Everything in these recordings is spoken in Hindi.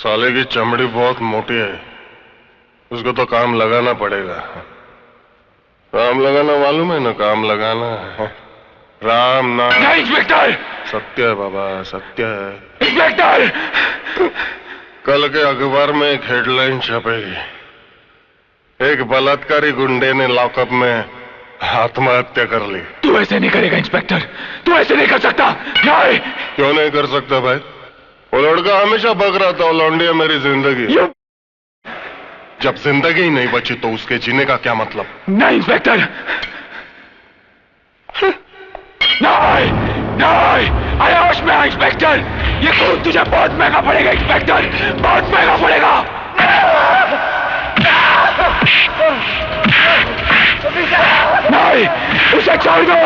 साले की चमड़ी बहुत मोटी है, उसको तो काम लगाना पड़ेगा। काम लगाना मालूम है ना? काम लगाना है राम नाम। नहीं इंस्पेक्टर! सत्य है बाबा, सत्य है। इंस्पेक्टर! कल के अखबार में एक हेडलाइन छपेगी, एक बलात्कारी गुंडे ने लॉकअप में आत्महत्या कर ली। तू ऐसे नहीं करेगा इंस्पेक्टर, तू ऐसे नहीं कर सकता। नहीं। क्यों नहीं कर सकता भाई? वो लड़का हमेशा बक रहा था, लौंडिया मेरी जिंदगी। जब जिंदगी ही नहीं बची तो उसके जीने का क्या मतलब? नहीं इंस्पेक्टर, नहीं नहीं, आयोश में है इंस्पेक्टर। ये खून तुझे बहुत महंगा पड़ेगा इंस्पेक्टर, बहुत महंगा पड़ेगा। नहीं, उसे छोड़ दो।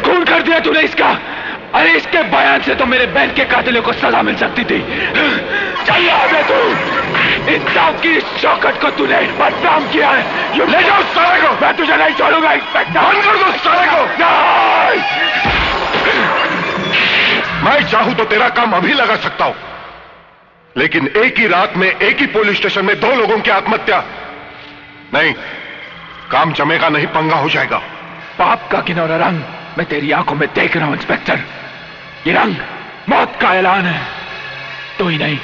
खून कर दिया तूने इसका। अरे इसके बयान से तो मेरे बहन के कातिलों को सजा मिल सकती थी। चल आगे तू, इंसाफ की शौकत को तूने बदनाम किया है। ये ले जाओ साले को। मैं तुझे नहीं छोड़ूंगा इंस्पेक्टर। बंद कर दो साले को। नहीं। मैं चाहूं तो तेरा काम अभी लगा सकता हूं, लेकिन एक ही रात में एक ही पुलिस स्टेशन में 2 लोगों की आत्महत्या नहीं, काम जमेगा नहीं, पंगा हो जाएगा। पाप का किनौरा रंग मैं तेरी आंखों में देख रहा हूं इंस्पेक्टर। ये रंग मौत का ऐलान है। तो ही नहीं,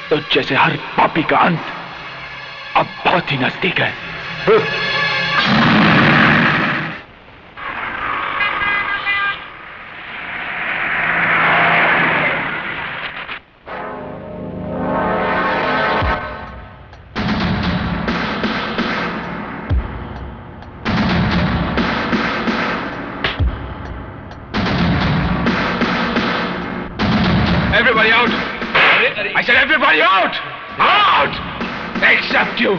तो जैसे हर पापी का अंत अब बहुत ही नजदीक है। Everybody out! I said everybody out! Out! Except you!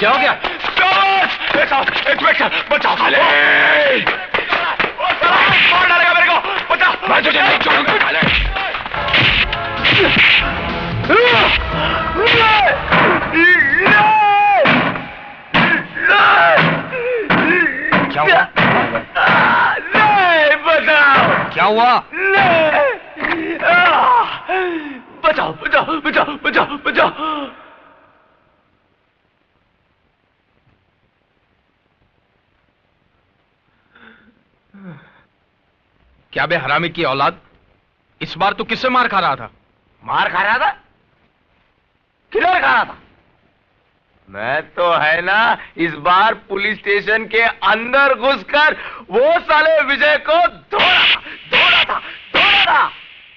क्या हो गया? बचाओ साले! मार डालेगा मेरे को! बचाओ! मैं तुझे नहीं छोड़ूंगा साले! क्या हुआ? नहीं, बचाओ! क्या हुआ? बचाओ बचाओ बचाओ बचाओ बचाओ! क्या बे हरामी की औलाद, इस बार तू किससे मार खा रहा था? मार खा रहा था? किधर खा रहा था? मैं तो है ना, इस बार पुलिस स्टेशन के अंदर घुसकर वो साले विजय को धोड़ा था।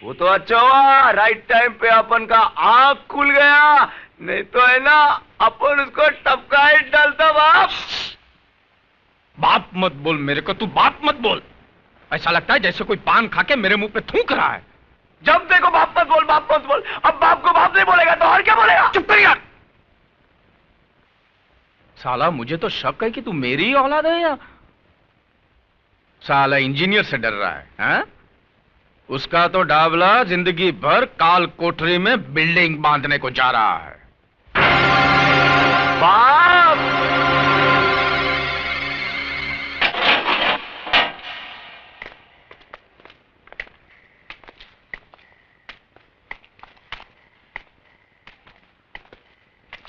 वो तो अच्छा हुआ, राइट टाइम पे अपन का आंख खुल गया, नहीं तो है ना अपन उसको टपका ही डालता। बाप मत बोल मेरे को, तू बाप मत बोल। ऐसा लगता है जैसे कोई पान खा के मेरे मुंह पे थूक रहा है। जब देखो बाप मत बोल, बाप मत बोल। अब बाप को बाप नहीं बोलेगा तो और क्या बोलेगा? चुप कर यार। साला मुझे तो शक है कि तू मेरी ही औलाद है या साला इंजीनियर से डर रहा है, हाँ? उसका तो डाबला जिंदगी भर काल कोठरी में बिल्डिंग बांधने को जा रहा है। बाप!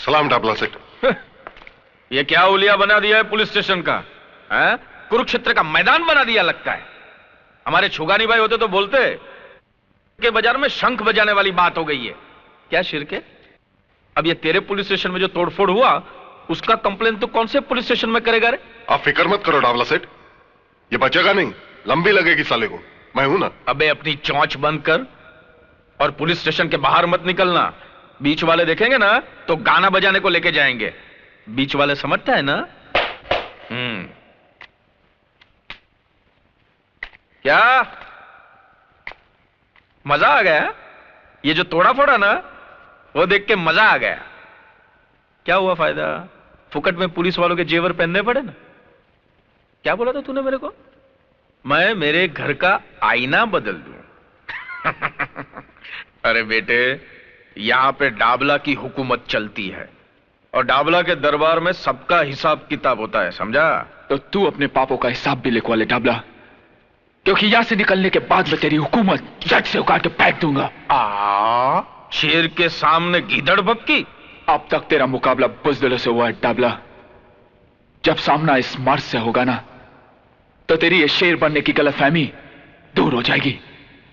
सलाम डाबला सेठ। ये क्या उलिया बना दिया है पुलिस स्टेशन का? है? कुरुक्षेत्र का मैदान बना दिया लगता है। हमारे छुगानी भाई होते तो बोलते के बाजार में शंख बजाने वाली बात हो गई है। क्या शिरके, अब ये तेरे पुलिस स्टेशन में जो तोड़फोड़ हुआ उसका कंप्लेन तो कौन से पुलिस स्टेशन में करेगा रे? आप फिक्र मत करो डाबला सेठ, ये बचेगा नहीं, लंबी लगेगी साले को, मैं हूं ना। अबे अपनी चौंच बंद कर और पुलिस स्टेशन के बाहर मत निकलना। बीच वाले देखेंगे ना तो गाना बजाने को लेके जाएंगे। बीच वाले समझता है ना? क्या मजा आ गया? ये जो तोड़ा फोड़ा ना वो देख के मजा आ गया। क्या हुआ फायदा? फुकट में पुलिस वालों के जेवर पहनने पड़े ना। क्या बोला था तूने मेरे को? मैं मेरे घर का आईना बदल दूं? अरे बेटे, यहां पे डाबला की हुकूमत चलती है और डाबला के दरबार में सबका हिसाब किताब होता है, समझा? तो तू अपने पापों का हिसाब भी लिखवा ले डाबला, क्योंकि यहां से निकलने के बाद मैं तेरी हुकूमत जट से उखाड़ के फेंक दूंगा। शेर के सामने गीदड़ भक्की? अब तक तेरा मुकाबला बुज़दिलों से हुआ है डाबला। जब सामना इस मर्द से होगा ना तो तेरी ये शेर बनने की गलतफहमी दूर हो जाएगी।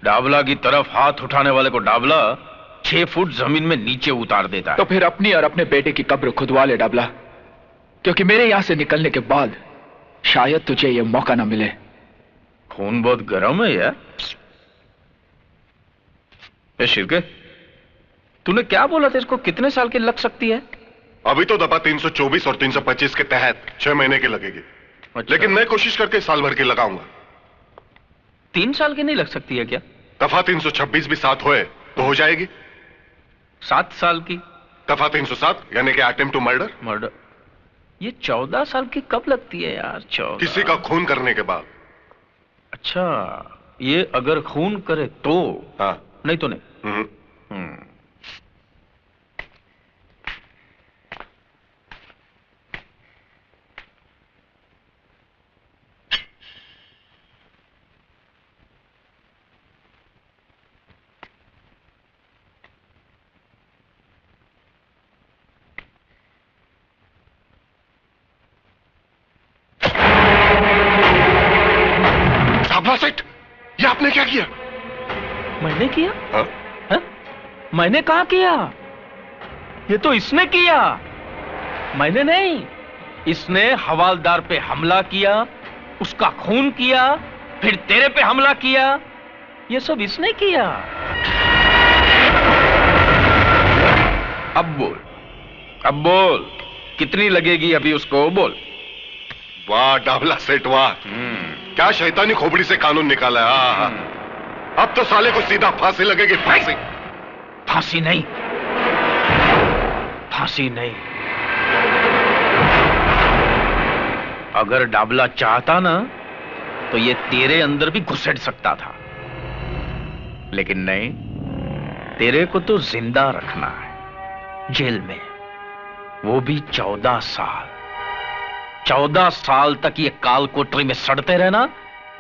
डाबला की तरफ हाथ उठाने वाले को डाबला 6 फुट जमीन में नीचे उतार देता है। तो फिर अपनी और अपने बेटे की कब्र खुदवा ले डाबला, क्योंकि मेरे यहां से निकलने के बाद शायद तुझे यह मौका ना मिले। खून बहुत गर्म है यार। ए शिरके, तूने क्या बोला था? इसको कितने साल की लग सकती है? अभी तो दफा 324 और 325 के तहत 6 महीने की लगेगी। अच्छा। लेकिन मैं कोशिश करके साल भर की लगाऊंगा। 3 साल की नहीं लग सकती है क्या? दफा 326 भी 7 होए तो हो जाएगी। 7 साल की? दफा 307 यानी कि अटेम्प्ट टू मर्डर। ये 14 साल की कब लगती है यार? 14? किसी का खून करने के बाद। अच्छा, ये अगर खून करे तो? हाँ। नहीं तो नहीं। सेठ, ये आपने क्या किया? मैंने किया? हाँ? हा? मैंने कहा किया? ये तो इसने किया, मैंने नहीं। इसने हवालदार पे हमला किया, उसका खून किया, फिर तेरे पे हमला किया। ये सब इसने किया। अब बोल कितनी लगेगी अभी उसको? बोल। वाह डाबला सेठ वाह, क्या शैतानी खोपड़ी से कानून निकाला है। हाँ। अब तो साले को सीधा फांसी लगेगी। फांसी? फांसी नहीं, फांसी नहीं। अगर डाबला चाहता ना तो ये तेरे अंदर भी घुसेड़ सकता था, लेकिन नहीं, तेरे को तो जिंदा रखना है जेल में, वो भी 14 साल। 14 साल तक ये काल कोठरी में सड़ते रहना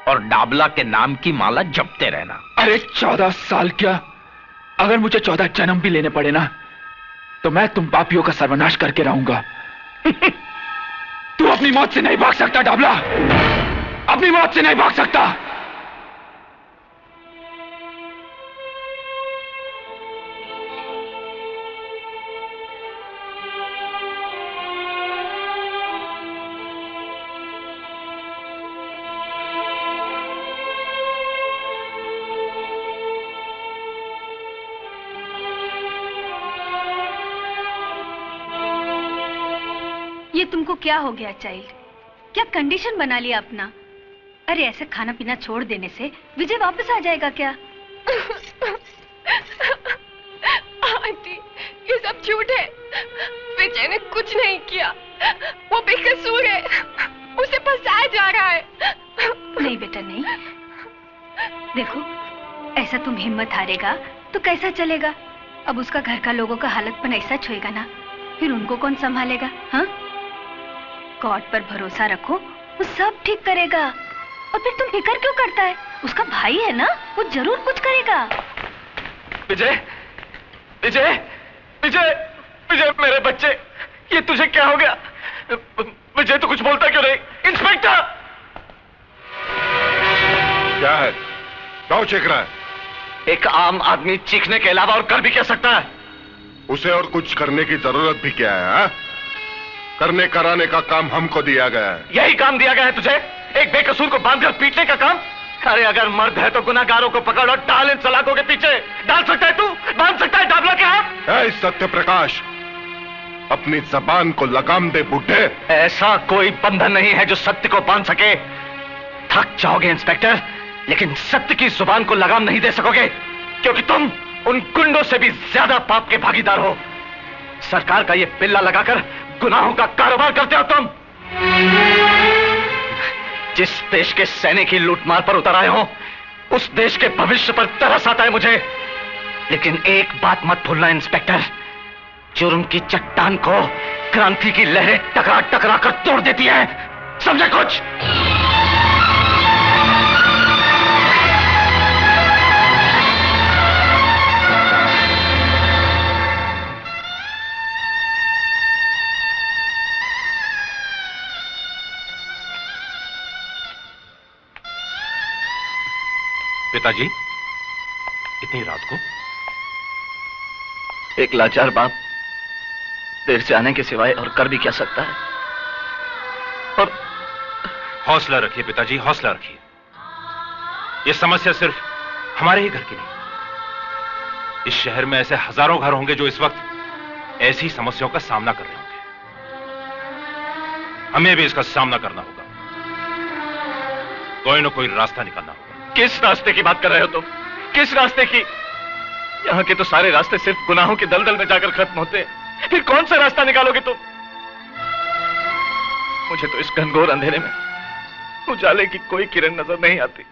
और डाबला के नाम की माला जपते रहना। अरे 14 साल क्या, अगर मुझे 14 जन्म भी लेने पड़े ना तो मैं तुम पापियों का सर्वनाश करके रहूंगा। तू अपनी मौत से नहीं भाग सकता डाबला, अपनी मौत से नहीं भाग सकता। ये तुमको क्या हो गया चाइल्ड? क्या कंडीशन बना लिया अपना? अरे ऐसे खाना पीना छोड़ देने से विजय वापस आ जाएगा क्या? आंटी, ये सब झूठ है। विजय ने कुछ नहीं किया, वो बेकसूर है, उसे फंसाया जा रहा है। नहीं बेटा नहीं, देखो ऐसा तुम हिम्मत हारेगा तो कैसा चलेगा? अब उसका घर का लोगों का हालतपन ऐसा छुएगा ना, फिर उनको कौन संभालेगा? हाँ, गॉड पर भरोसा रखो, वो सब ठीक करेगा। और फिर तुम फिक्र क्यों करता है? उसका भाई है ना, वो जरूर कुछ करेगा। विजय, विजय, विजय, विजय, मेरे बच्चे। ये तुझे क्या हो गया? विजय तो कुछ बोलता क्यों नहीं? इंस्पेक्टर! क्या है? क्यों चीख रहा है? एक आम आदमी चीखने के अलावा और कर भी क्या सकता है? उसे और कुछ करने की जरूरत भी क्या है? हा? करने कराने का काम हमको दिया गया है। यही काम दिया गया है तुझे? एक बेकसूर को बांधकर पीटने का काम? अरे अगर मर्द है तो गुनाहगारों को पकड़ और डाल इन सलाखों के पीछे। डाल सकता है तू? बांध सकता है डाबला के हाथ? सत्य प्रकाश, अपनी जबान को लगाम दे बुड्ढे। ऐसा कोई बंधन नहीं है जो सत्य को बांध सके। थक जाओगे इंस्पेक्टर, लेकिन सत्य की जुबान को लगाम नहीं दे सकोगे, क्योंकि तुम उन गुंडों से भी ज्यादा पाप के भागीदार हो। सरकार का ये पिल्ला लगाकर गुनाहों का कारोबार करते हो तुम। जिस देश के सैनिक ही लूटमार पर उतर आए हो, उस देश के भविष्य पर तरस आता है मुझे। लेकिन एक बात मत भूलना इंस्पेक्टर, जुर्म की चट्टान को क्रांति की लहरें टकरा टकरा कर तोड़ देती है। समझे कुछ? पिताजी, इतनी रात को? एक लाचार बाप देर से आने के सिवाय और कर भी क्या सकता है? और हौसला रखिए पिताजी, हौसला रखिए। यह समस्या सिर्फ हमारे ही घर की नहीं। इस शहर में ऐसे हजारों घर होंगे जो इस वक्त ऐसी समस्याओं का सामना कर रहे होंगे। हमें भी इसका सामना करना होगा। कोई ना कोई रास्ता निकालना होगा। किस रास्ते की बात कर रहे हो तुम? किस रास्ते की? यहां के तो सारे रास्ते सिर्फ गुनाहों के दलदल में जाकर खत्म होते हैं। फिर कौन सा रास्ता निकालोगे तुम? मुझे तो इस घनघोर अंधेरे में उजाले की कोई किरण नजर नहीं आती।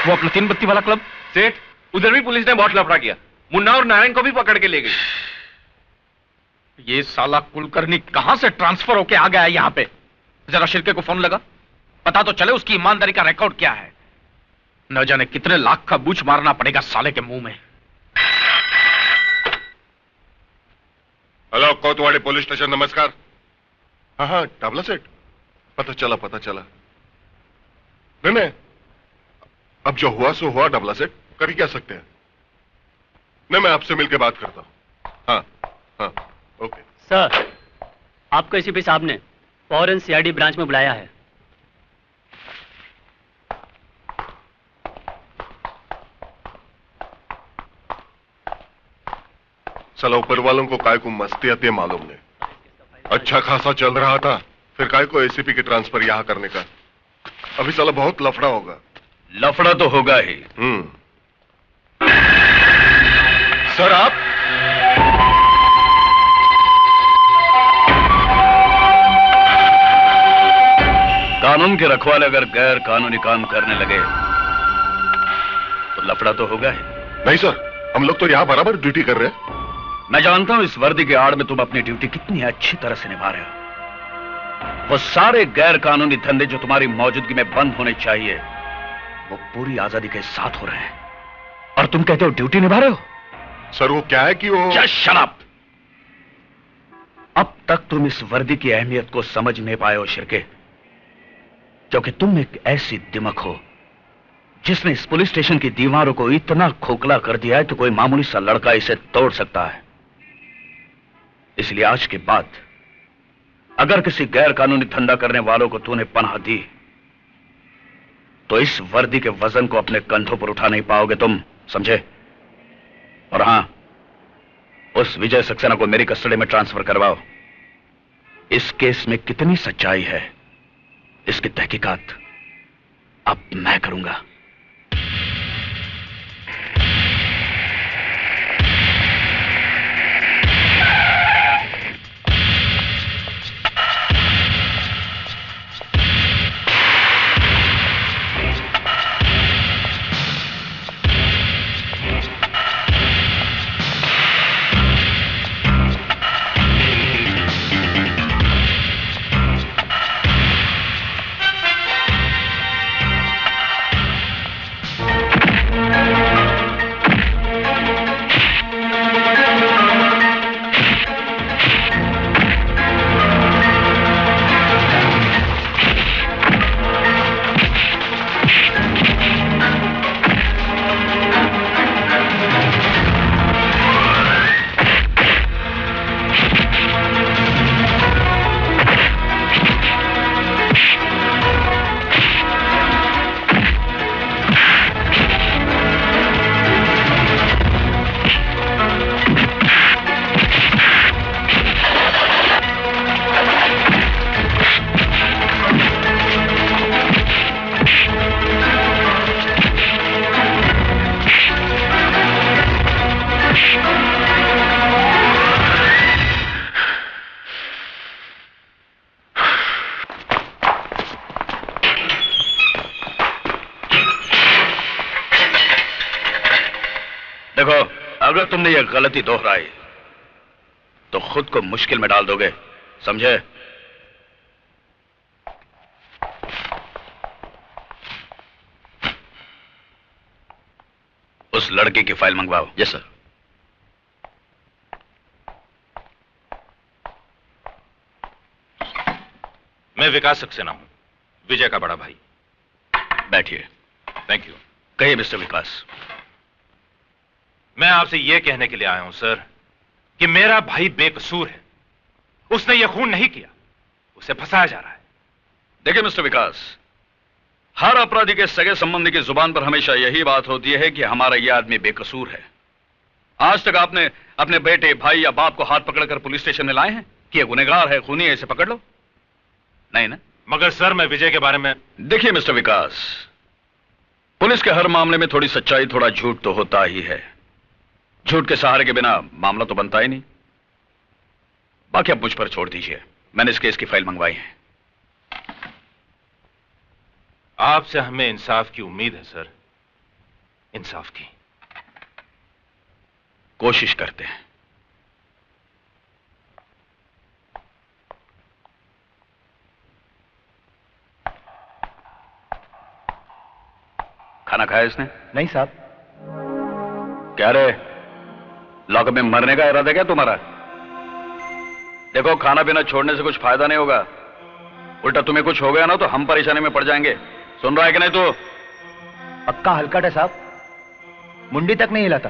वो अपना 3 बत्ती वाला क्लब? सेठ, उधर भी पुलिस ने बहुत लफड़ा किया। मुन्ना और नारायण को भी पकड़ के ले गई। ये साला कुलकर्णी कहां से ट्रांसफर होके आ गया है यहां पे? जरा शिर्के को फोन लगा, पता तो चले उसकी ईमानदारी का रिकॉर्ड क्या है। न जाने कितने लाख का बूच मारना पड़ेगा साले के मुंह में। हेलो, कोतवाड़ी पुलिस स्टेशन, नमस्कार। हाँ हाँ, डाबला सेठ, पता चला। नहीं, अब जो हुआ सो हुआ डाबला सेठ, कर ही क्या सकते हैं। नहीं, मैं आपसे मिलकर बात करता हूं। हाँ, ओके। सर, आपको एसीपी साहब ने फौरन सीआईडी ब्रांच में बुलाया है। साला ऊपर वालों को काय को मस्ती आती है मालूम नहीं। अच्छा खासा चल रहा था, फिर काय को एसीपी की ट्रांसफर यहां करने का। अभी साला बहुत लफड़ा होगा। लफड़ा तो होगा ही। सर, आप कानून के रखवाले अगर गैर कानूनी काम करने लगे तो लफड़ा तो होगा ही। नहीं सर, हम लोग तो यहां बराबर ड्यूटी कर रहे हैं। मैं जानता हूं इस वर्दी के आड़ में तुम अपनी ड्यूटी कितनी अच्छी तरह से निभा रहे हो। वो सारे गैर कानूनी धंधे जो तुम्हारी मौजूदगी में बंद होने चाहिए, वो पूरी आजादी के साथ हो रहे हैं, और तुम कहते हो ड्यूटी निभा रहे हो। सर, वो क्या है कि वो जस्ट शट अप। अब तक तुम इस वर्दी की अहमियत को समझ नहीं पाए हो शिरके, क्योंकि तुम एक ऐसी दिमक हो जिसने इस पुलिस स्टेशन की दीवारों को इतना खोखला कर दिया है कि कोई मामूली सा लड़का इसे तोड़ सकता है। इसलिए आज के बाद अगर किसी गैर कानूनी धंधा करने वालों को तूने पनाह दी तो इस वर्दी के वजन को अपने कंधों पर उठा नहीं पाओगे तुम, समझे? और हां, उस विजय सक्सेना को मेरी कस्टडी में ट्रांसफर करवाओ। इस केस में कितनी सच्चाई है इसकी तहकीकात अब मैं करूंगा। अगर तुमने यह गलती दोहराई तो खुद को मुश्किल में डाल दोगे, समझे? उस लड़के की फाइल मंगवाओ। Yes sir. मैं विकास सक्सेना हूं, विजय का बड़ा भाई। बैठिए। Thank you. कहिए मिस्टर विकास। मैं आपसे यह कहने के लिए आया हूं सर कि मेरा भाई बेकसूर है। उसने यह खून नहीं किया, उसे फंसाया जा रहा है। देखिए मिस्टर विकास, हर अपराधी के सगे संबंधी की जुबान पर हमेशा यही बात होती है कि हमारा यह आदमी बेकसूर है। आज तक आपने अपने बेटे, भाई या बाप को हाथ पकड़कर पुलिस स्टेशन में लाए हैं कि यह गुनहगार है, खूनी है, इसे पकड़ लो? नहीं ना? मगर सर मैं विजय के बारे में। देखिए मिस्टर विकास, पुलिस के हर मामले में थोड़ी सच्चाई, थोड़ा झूठ तो होता ही है। झूठ के सहारे के बिना मामला तो बनता ही नहीं। बाकी अब मुझ पर छोड़ दीजिए, मैंने इस केस की फाइल मंगवाई है। आपसे हमें इंसाफ की उम्मीद है सर, इंसाफ की। कोशिश करते हैं। खाना खाया इसने? नहीं साहब। क्या रे, लॉकअप में मरने का इरादा क्या तुम्हारा? देखो, खाना पीना छोड़ने से कुछ फायदा नहीं होगा, उल्टा तुम्हें कुछ हो गया ना तो हम परेशानी में पड़ जाएंगे। सुन रहा है कि नहीं तू? पक्का हलकट है साहब, मुंडी तक नहीं हिलाता।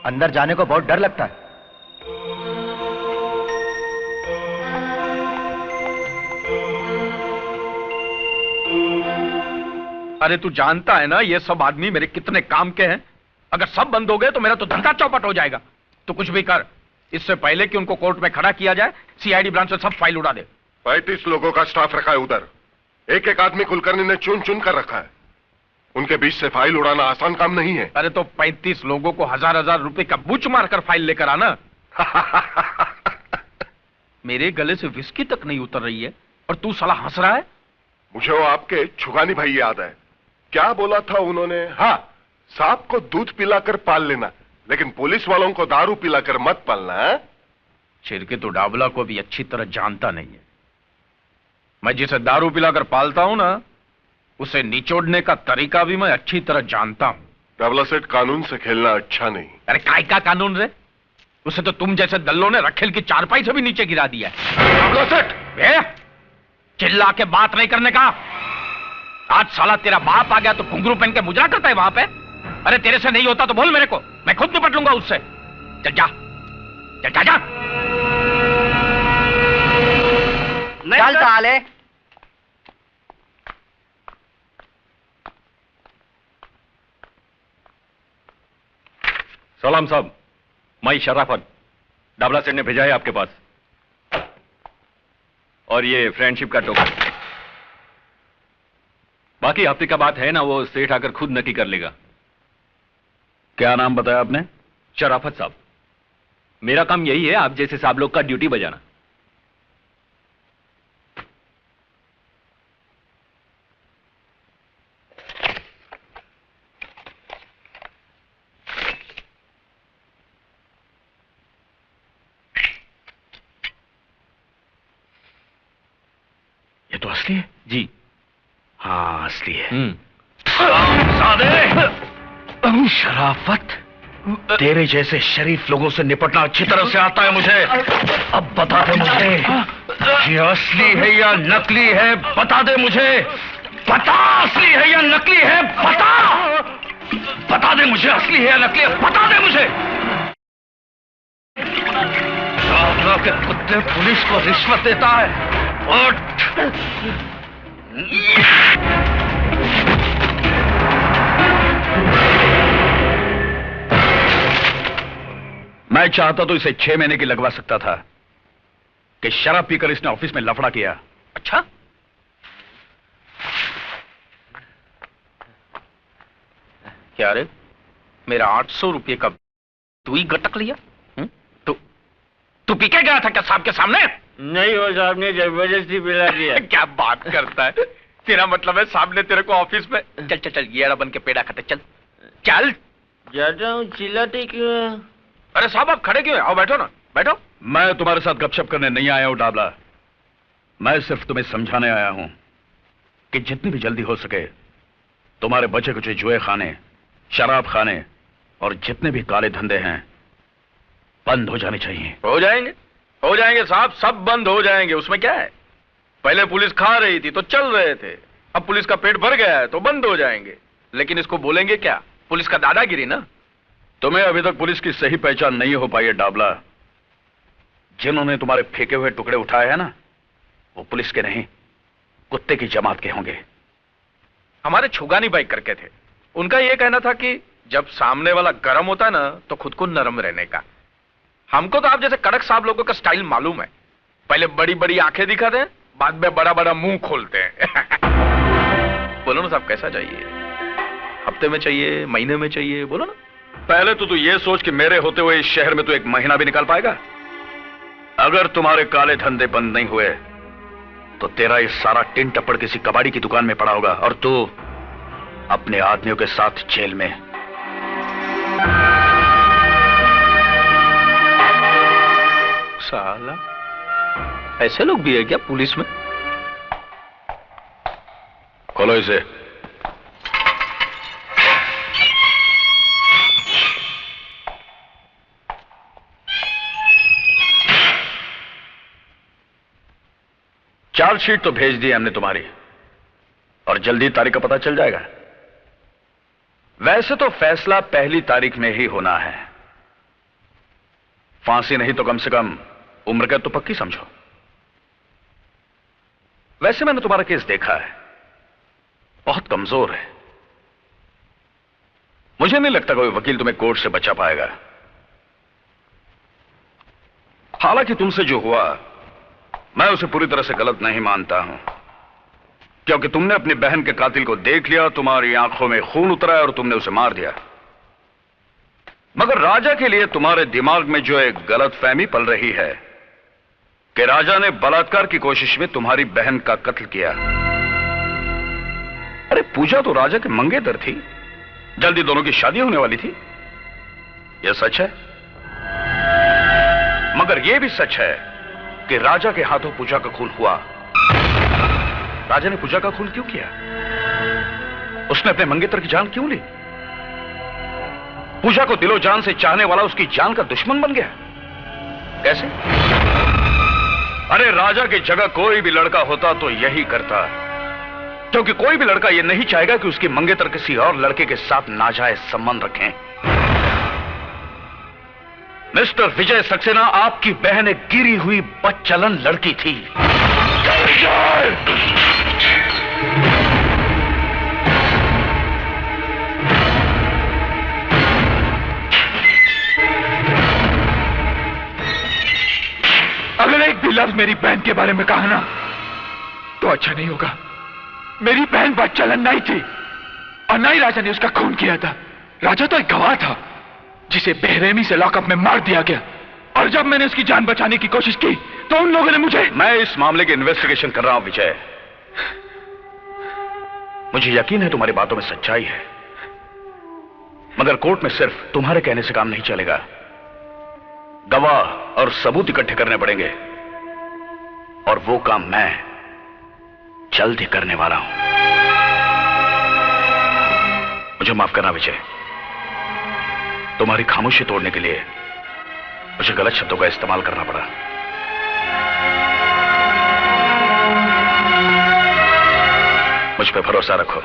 अंदर जाने को बहुत डर लगता है। अरे तू जानता है ना ये सब आदमी मेरे कितने काम के हैं। अगर सब बंद हो गए तो मेरा तो धंधा चौपट हो जाएगा। तो कुछ भी कर, इससे पहले कि उनको कोर्ट में खड़ा किया जाए, सीआईडी ब्रांच से सब फाइल उड़ा दे। 35 लोगों का स्टाफ रखा है उधर। एक एक आदमी कुलकर्णी ने चुन चुन कर रखा है। उनके बीच से फाइल उड़ाना आसान काम नहीं है। अरे तो 35 लोगों को हजार रुपए का बुच मारकर फाइल लेकर आना। मेरे गले से विस्की तक नहीं उतर रही है और तू साला हंस रहा है। मुझे वो आपके छुगानी भाई याद है। क्या बोला था उन्होंने? हाँ, सांप को दूध पिलाकर पाल लेना, लेकिन पुलिस वालों को दारू पिलाकर मत पालना। छिरके तो डाबला को भी अच्छी तरह जानता नहीं है। मैं जिसे दारू पिलाकर पालता हूं ना, उसे निचोड़ने का तरीका भी मैं अच्छी तरह जानता हूं। डाबला सेठ, कानून से खेलना अच्छा नहीं। अरे काय का कानून रे? उसे तो तुम जैसे दल्लों ने रखेल की चारपाई से भी नीचे गिरा दिया है। चिल्ला के बात नहीं करने का। आज साला तेरा बाप आ गया तो घुंघरू पहन के मुजरा करता है वहां पे। अरे तेरे से नहीं होता तो बोल मेरे को, मैं खुद निपट लूंगा उससे। चल जा, चल जा, जा। चल साले। सलाम साहब, मैं शराफत, डाबला सेठ ने भेजा है आपके पास। और ये फ्रेंडशिप का टोकन। बाकी हफ्ते का बात है ना, वो सेठ आकर खुद नक्की कर लेगा। क्या नाम बताया आपने? शराफत साहब। मेरा काम यही है, आप जैसे साहब लोग का ड्यूटी बजाना। ये तो असली है जी। हाँ असली है। शराफत, तेरे जैसे शरीफ लोगों से निपटना अच्छी तरह से आता है मुझे। अब बता दे मुझे, ये असली है या नकली है? बता दे मुझे, बता असली है या नकली है? बता दे मुझे, असली है या नकली है? बता दे मुझे। के कुत्ते पुलिस को रिश्वत देता है। उठ। मैं चाहता तो इसे 6 महीने की लगवा सकता था कि शराब पीकर इसने ऑफिस में लफड़ा किया। अच्छा, क्या रे, मेरा 800 रुपये का तू ही गटक लिया? तू पी के गया था क्या साहब के सामने? नहीं, वो साहब ने जबरदस्ती पिला दिया। क्या बात करता है, तेरा मतलब है साहब ने तेरे को ऑफिस में। चल चल चल, ये बन के पेड़ा खाते। चल चल। जाता हूँ, चिल्लाते क्यों? अरे साहब आप खड़े क्यों हैं? आओ बैठो ना, बैठो। मैं तुम्हारे साथ गपशप करने नहीं आया हूं डाबला। मैं सिर्फ तुम्हें समझाने आया हूं कि जितनी भी जल्दी हो सके तुम्हारे बचे कुछ जुए खाने, शराब खाने और जितने भी काले धंधे हैं बंद हो जाने चाहिए। हो जाएंगे साहब, सब बंद हो जाएंगे, उसमें क्या है। पहले पुलिस खा रही थी तो चल रहे थे, अब पुलिस का पेट भर गया है तो बंद हो जाएंगे। लेकिन इसको बोलेंगे क्या, पुलिस का दादागिरी ना। तुम्हें अभी तक पुलिस की सही पहचान नहीं हो पाई है डाबला। जिन्होंने तुम्हारे फेंके हुए टुकड़े उठाए हैं ना, वो पुलिस के नहीं, कुत्ते की जमात के होंगे। हमारे छुगानी बाई करके थे, उनका यह कहना था कि जब सामने वाला गर्म होता है ना तो खुद को नरम रहने का। हमको तो आप जैसे कड़क साहब लोगों का स्टाइल मालूम है। पहले बड़ी बड़ी आंखें दिखाते हैं, बाद में बड़ा बड़ा मुंह खोलते हैं। बोलो ना साहब, कैसा चाहिए? हफ्ते में चाहिए, महीने में चाहिए? बोलो ना। पहले तो तू ये सोच कि मेरे होते हुए इस शहर में तू एक महीना भी निकाल पाएगा? अगर तुम्हारे काले धंधे बंद नहीं हुए तो तेरा ये सारा टिन टप्पड़ किसी कबाड़ी की दुकान में पड़ा होगा और तू अपने आदमियों के साथ जेल में। साला, ऐसे लोग भी है क्या पुलिस में? खोलो इसे। चार्जशीट तो भेज दी हमने तुम्हारी और जल्दी तारीख का पता चल जाएगा। वैसे तो फैसला पहली तारीख में ही होना है। फांसी नहीं तो कम से कम उम्र कैद तो पक्की समझो। वैसे मैंने तुम्हारा केस देखा है, बहुत कमजोर है। मुझे नहीं लगता कोई वकील तुम्हें कोर्ट से बचा पाएगा। हालांकि तुमसे जो हुआ मैं उसे पूरी तरह से गलत नहीं मानता हूं, क्योंकि तुमने अपनी बहन के कातिल को देख लिया, तुम्हारी आंखों में खून उतरा और तुमने उसे मार दिया। मगर राजा के लिए तुम्हारे दिमाग में जो एक गलतफहमी पल रही है कि राजा ने बलात्कार की कोशिश में तुम्हारी बहन का कत्ल किया। अरे पूजा तो राजा के मंगेतर थी, जल्दी दोनों की शादी होने वाली थी। यह सच है, मगर यह भी सच है कि राजा के हाथों पूजा का खून हुआ। राजा ने पूजा का खून क्यों किया? उसने अपने मंगेतर की जान क्यों ली? पूजा को दिलो जान से चाहने वाला उसकी जान का दुश्मन बन गया। कैसे? अरे राजा की जगह कोई भी लड़का होता तो यही करता, क्योंकि कोई भी लड़का यह नहीं चाहेगा कि उसकी मंगेतर किसी और लड़के के साथ नाजायज संबंध रखें। मिस्टर विजय सक्सेना, आपकी बहन एक गिरी हुई बदचलन लड़की थी। अगर एक भी लफ्ज मेरी बहन के बारे में कहा ना तो अच्छा नहीं होगा। मेरी बहन बदचलन नहीं थी और ना ही राजा ने उसका खून किया था। राजा तो एक गवाह था जिसे बेरहमी से लॉकअप में मार दिया गया, और जब मैंने उसकी जान बचाने की कोशिश की तो उन लोगों ने मुझे। मैं इस मामले की इन्वेस्टिगेशन कर रहा हूं विजय। मुझे यकीन है तुम्हारी बातों में सच्चाई है, मगर कोर्ट में सिर्फ तुम्हारे कहने से काम नहीं चलेगा। गवाह और सबूत इकट्ठे करने पड़ेंगे, और वो काम मैं जल्द ही करने वाला हूं। मुझे माफ करना विजय, तुम्हारी खामोशी तोड़ने के लिए मुझे गलत शब्दों का इस्तेमाल करना पड़ा। मुझ पर भरोसा रखो,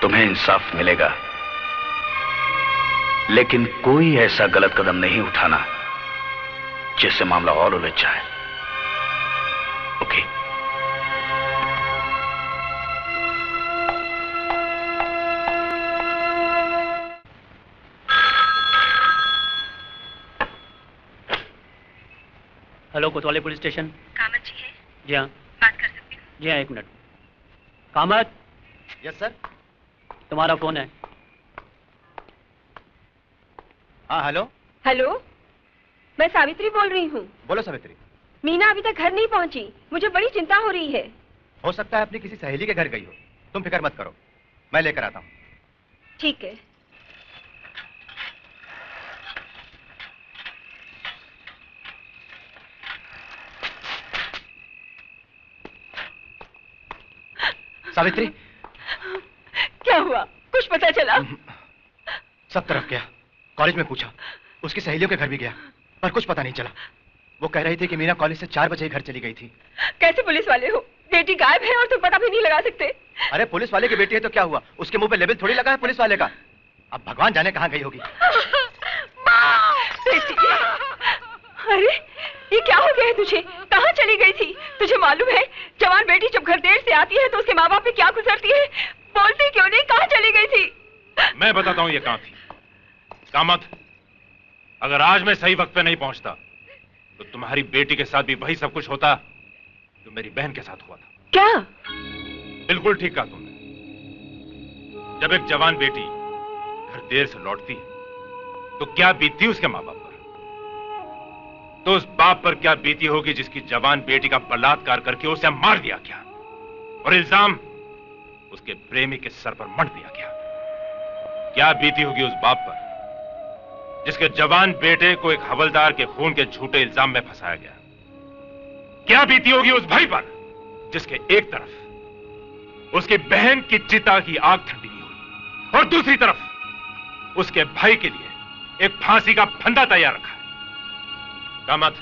तुम्हें इंसाफ मिलेगा, लेकिन कोई ऐसा गलत कदम नहीं उठाना जिससे मामला और उलझ जाए। ओके? हेलो, कोतवाली पुलिस स्टेशन। कामत जी है? जी हाँ। बात कर सकती हूँ? जी हाँ, एक मिनट। कामत। Yes sir. तुम्हारा फोन है। हाँ हेलो। हेलो, मैं सावित्री बोल रही हूँ। बोलो सावित्री। मीना अभी तक घर नहीं पहुँची, मुझे बड़ी चिंता हो रही है। हो सकता है अपनी किसी सहेली के घर गई हो, तुम फिक्र मत करो, मैं लेकर आता हूँ। ठीक है। सावित्री, क्या हुआ? कुछ पता चला? सब तरफ गया, कॉलेज में पूछा, उसकी सहेलियों के घर भी गया, पर कुछ पता नहीं चला। वो कह रही थी कि मीना कॉलेज से 4 बजे घर चली गई थी। कैसे पुलिस वाले हो? बेटी गायब है और तुम पता भी नहीं लगा सकते? अरे पुलिस वाले की बेटी है तो क्या हुआ, उसके मुंह पे लेबल थोड़ी लगा है पुलिस वाले का। अब भगवान जाने कहाँ गई होगी। बेटी, अरे ये क्या हो गया है तुझे? कहाँ चली गई थी? तुझे मालूम है जवान बेटी जब घर देर से आती है तो उसके माँ बाप पे क्या गुजरती है? बोलती क्यों नहीं? कहाँ चली गई थी? मैं बताता हूं ये कहां थी। कामत, अगर आज मैं सही वक्त पे नहीं पहुंचता तो तुम्हारी बेटी के साथ भी वही सब कुछ होता जो मेरी बहन के साथ हुआ था। क्या? बिल्कुल ठीक कहा तुमने। जब एक जवान बेटी घर देर से लौटती है तो क्या बीतती उसके मां बाप पर, तो उस बाप पर क्या बीती होगी जिसकी जवान बेटी का बलात्कार करके उसे मार दिया गया और इल्जाम उसके प्रेमी के सर पर मढ़ दिया गया। क्या बीती होगी उस बाप पर जिसके जवान बेटे को एक हवलदार के खून के झूठे इल्जाम में फंसाया गया। क्या बीती होगी उस भाई पर जिसके एक तरफ उसकी बहन की चिता की आग ठंडी हुई और दूसरी तरफ उसके भाई के लिए एक फांसी का फंदा तैयार रखा है। कामत,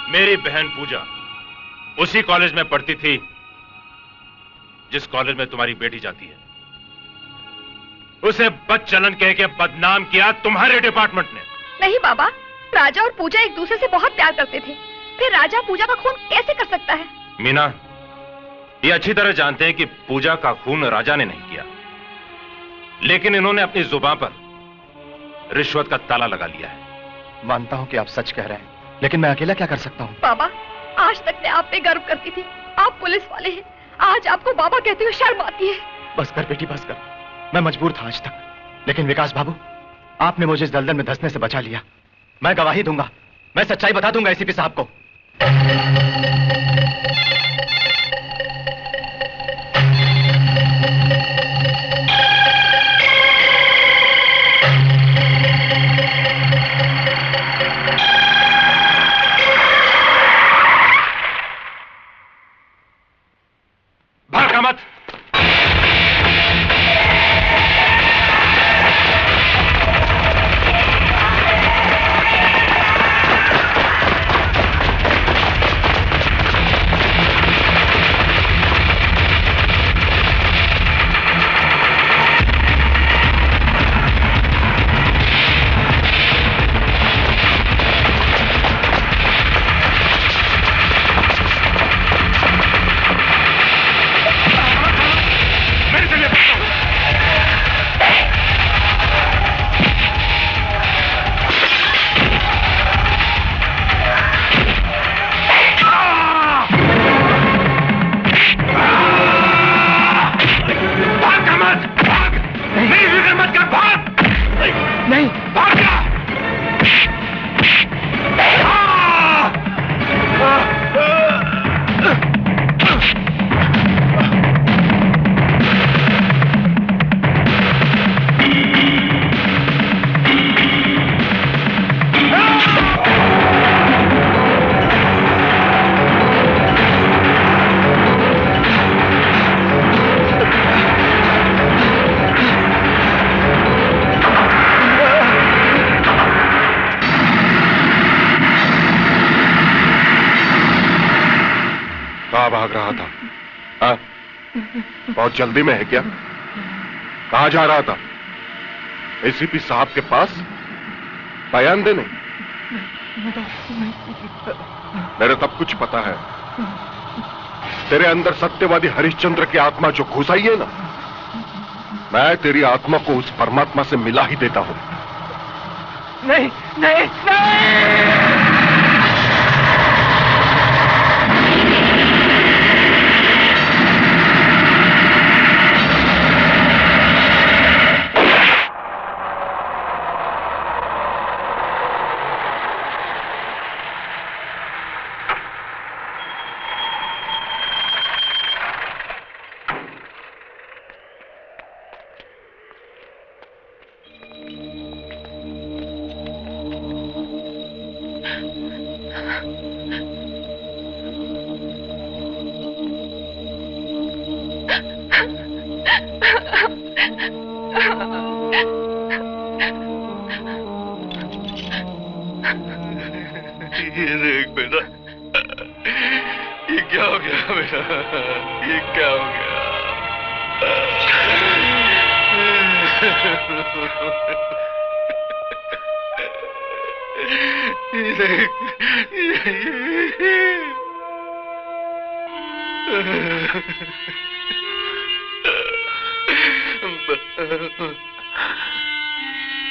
मेरी बहन पूजा उसी कॉलेज में पढ़ती थी जिस कॉलेज में तुम्हारी बेटी जाती है। उसे बदचलन कह के बदनाम किया तुम्हारे डिपार्टमेंट ने। नहीं बाबा, राजा और पूजा एक दूसरे से बहुत प्यार करते थे, फिर राजा पूजा का खून कैसे कर सकता है? मीना, ये अच्छी तरह जानते हैं कि पूजा का खून राजा ने नहीं किया, लेकिन इन्होंने अपनी जुबान पर रिश्वत का ताला लगा लिया है। मानता हूं कि आप सच कह रहे हैं, लेकिन मैं अकेला क्या कर सकता हूं? बाबा, आज तक मैं आप पे गर्व करती थी, आप पुलिस वाले हैं, आज आपको बाबा कहते हुए शर्म आती है। बस कर बेटी, बस कर। मैं मजबूर था आज तक, लेकिन विकास बाबू, आपने मुझे इस दलदल में धंसने से बचा लिया। मैं गवाही दूंगा, मैं सच्चाई बता दूंगा एसीपी साहब को। भागा मत। बहुत जल्दी में है क्या? कहां जा रहा था? एसीपी साहब के पास बयान देने? मेरे सब कुछ पता है। तेरे अंदर सत्यवादी हरिश्चंद्र की आत्मा जो घुस आई है ना, मैं तेरी आत्मा को उस परमात्मा से मिला ही देता हूं। नहीं नहीं नहीं!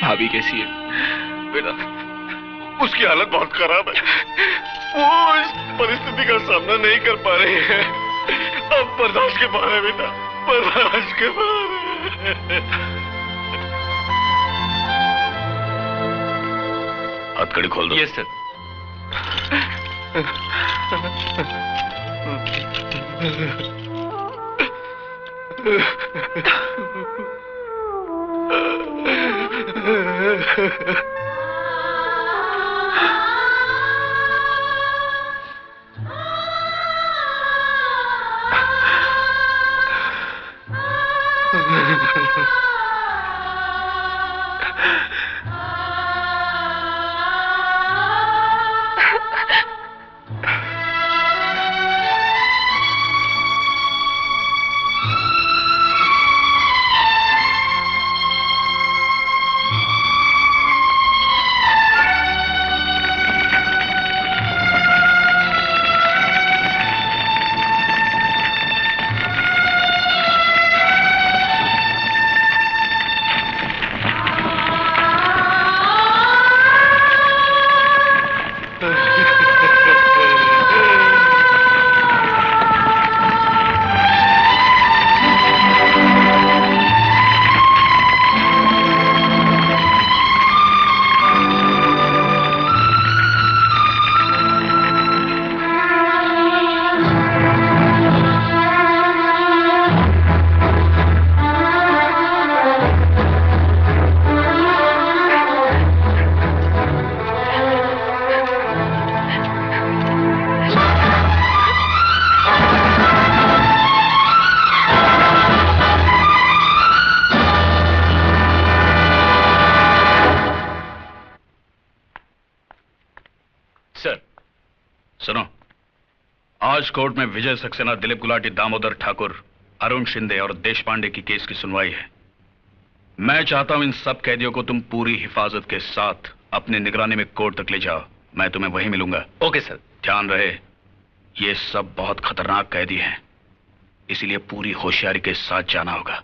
भाभी कैसी है? बेटा, उसकी हालत बहुत खराब है। वो इस परिस्थिति का सामना नहीं कर पा रही है। अब बर्दाश्त के बाहर है बेटा, बर्दाश्त के बाहर है। हथकड़ी खोल दो। Yes sir. आज कोर्ट में विजय सक्सेना, दिलीप गुलाटी, दामोदर ठाकुर, अरुण शिंदे और देश पांडे की केस की सुनवाई है। मैं चाहता हूं इन सब कैदियों को तुम पूरी हिफाजत के साथ अपनी निगरानी में कोर्ट तक ले जाओ। मैं तुम्हें वहीं मिलूंगा। Okay sir. ध्यान रहे, ये सब बहुत खतरनाक कैदी हैं, इसीलिए पूरी होशियारी के साथ जाना होगा।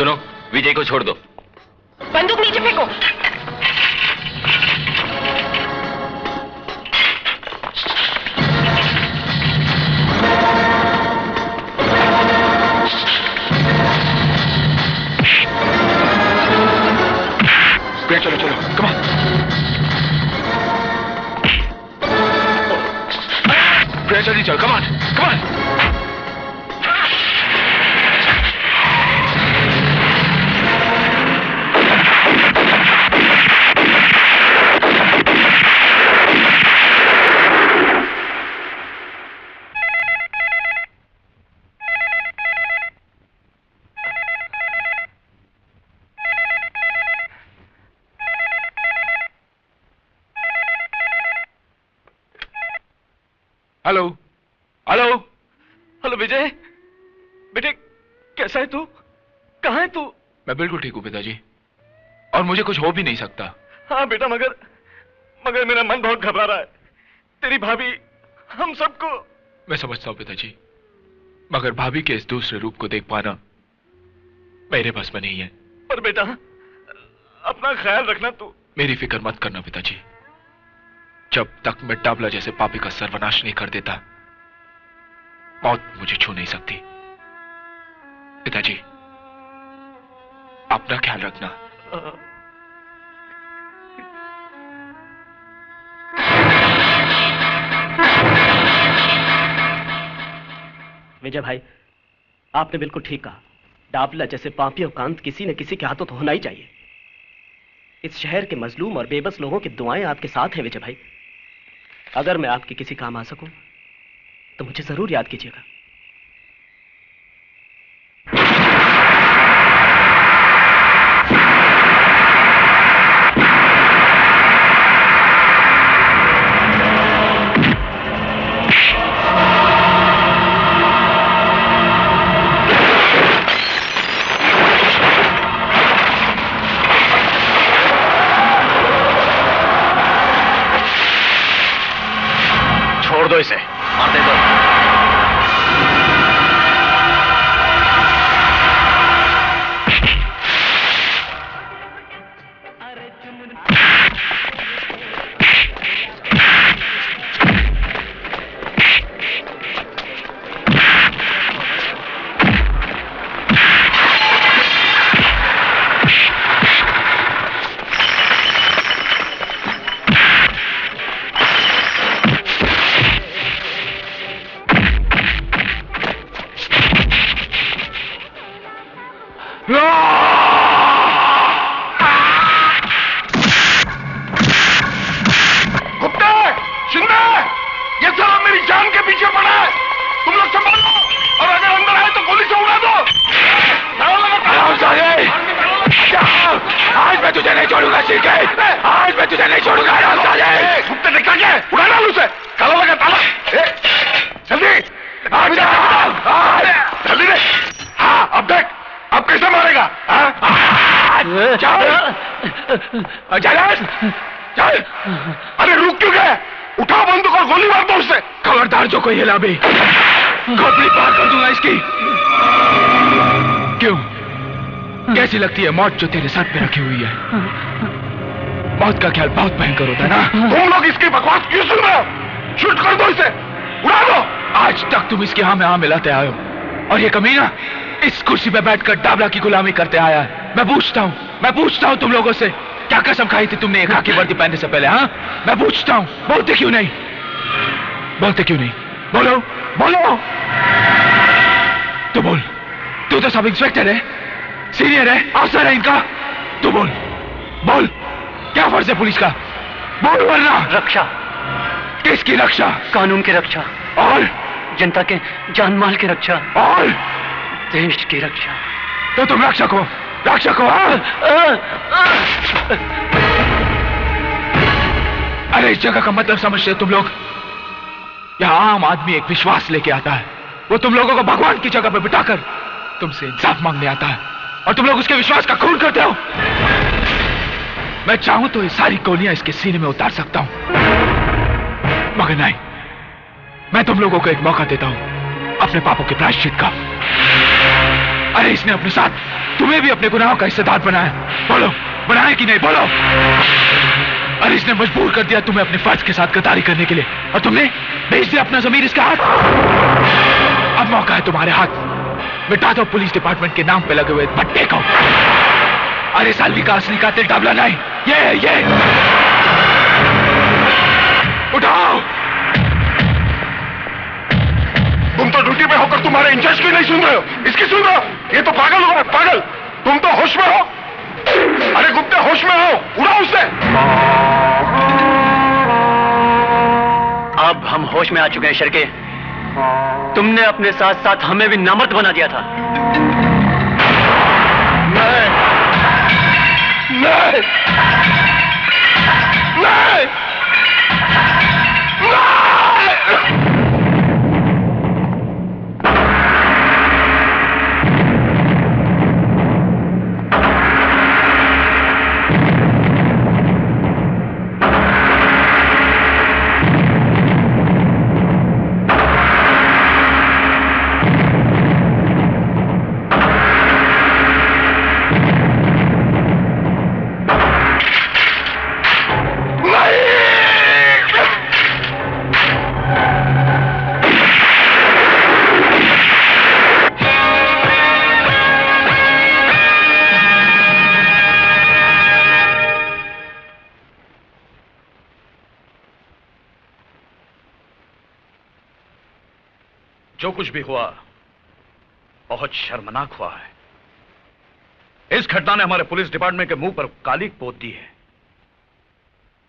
सुनो, विजय को छोड़ दो। बंदूक नीचे फेंको। चलो चलो, कम ऑन। जल्दी चल, come on, come on. Hello hello hello Vijay, बेटे कैसा है तू? कहाँ है तू? मैं बिल्कुल ठीक हूँ पिताजी, और मुझे कुछ हो भी नहीं सकता। हाँ बेटा, मगर मेरा मन बहुत घबरा रहा है। तेरी भाभी हम सबको। मैं समझता हूँ पिताजी, मगर भाभी के इस दूसरे रूप को देख पाना मेरे बस में नहीं है। पर बेटा अपना ख्याल रखना तू। मेरी फिक्र मत करना पिताजी, जब तक मैं डाबला जैसे पापी का सर्वनाश नहीं कर देता, मौत मुझे छू नहीं सकती। पिताजी, अपना ख्याल रखना। विजय भाई, आपने बिल्कुल ठीक कहा। डाबला जैसे पापी और कांत किसी न किसी के हाथों तो होना ही चाहिए। इस शहर के मजलूम और बेबस लोगों की दुआएं आपके साथ हैं विजय भाई। अगर मैं आपके किसी काम आ सकूं तो मुझे जरूर याद कीजिएगा। छोड़ दो इसे, मार दे दो। अरे रुक क्यों गए? उठा बंदूक और गोली मार दो उससे। खबरदार जो कोई हिला भी, खोपड़ी पार कर दूंगा इसकी। क्यों? कैसी लगती है मौत जो तेरे सर पे रखी हुई है? मौत का ख्याल बहुत भयंकर होता है ना? तुम लोग इसकी बकवास क्यों सुन रहे हो? शूट कर दो इसे, उड़ा दो। आज तक तुम इसके हाँ में हाँ मिलाते आए हो, और ये कमीना इस कुर्सी पे बैठकर डाबला की गुलामी करते आया है। मैं पूछता हूँ तुम लोगों से, क्या कसम खाई थी तुमने एक खाकी वर्दी पहनने से पहले? हाँ, मैं पूछता हूँ, बोलते क्यों नहीं? बोलो बोलो। तू बोल, तू तो सब इंस्पेक्टर है, सीनियर है, अफसर है इनका। तू बोल, क्या फर्ज है पुलिस का? बोल वरना। रक्षा। किसकी रक्षा? कानून की रक्षा, और जनता के जान माल की रक्षा, और देश की रक्षा। तो तुम रक्षक हो? अरे इस जगह का मतलब समझते हो तुम लोग? यहां आम आदमी एक विश्वास लेके आता है, वो तुम लोगों को भगवान की जगह पर बिठाकर तुमसे इंसाफ मांगने आता है, और तुम लोग उसके विश्वास का खून करते हो। मैं चाहूं तो ये सारी गोलियां इसके सीने में उतार सकता हूं, मगर नहीं, मैं तुम लोगों को एक मौका देता हूं अपने पापों के प्रायश्चित का। अरे इसने अपने साथ तुम्हें भी अपने गुनाहों का हिस्सेदार बनाया। बोलो, बनाया कि नहीं? बोलो। अरे इसने मजबूर कर दिया तुम्हें अपने फर्ज के साथ गद्दारी करने के लिए, और तुमने भेज दिया अपना ज़मीर इसका हाथ। अब मौका है तुम्हारे हाथ, मिटा दो पुलिस डिपार्टमेंट के नाम पे लगे हुए पट्टे को। अरे सालवी का असली कातिल डाबला नहीं, ये उठाओ। तुम तो ड्यूटी में होकर तुम्हारे इंचार्ज की नहीं सुन रहे हो, इसकी सुन रहे हो? ये तो पागल हो, पागल। तुम तो होश में हो। अरे गुप्ते, होश में हो, उड़ाओ उसे। अब हम होश में आ चुके हैं शिर्के। तुमने अपने साथ साथ हमें भी नामर्द बना दिया था। नहीं, नहीं, नहीं, नहीं। जो कुछ भी हुआ बहुत शर्मनाक हुआ है। इस घटना ने हमारे पुलिस डिपार्टमेंट के मुंह पर काली पोत दी है।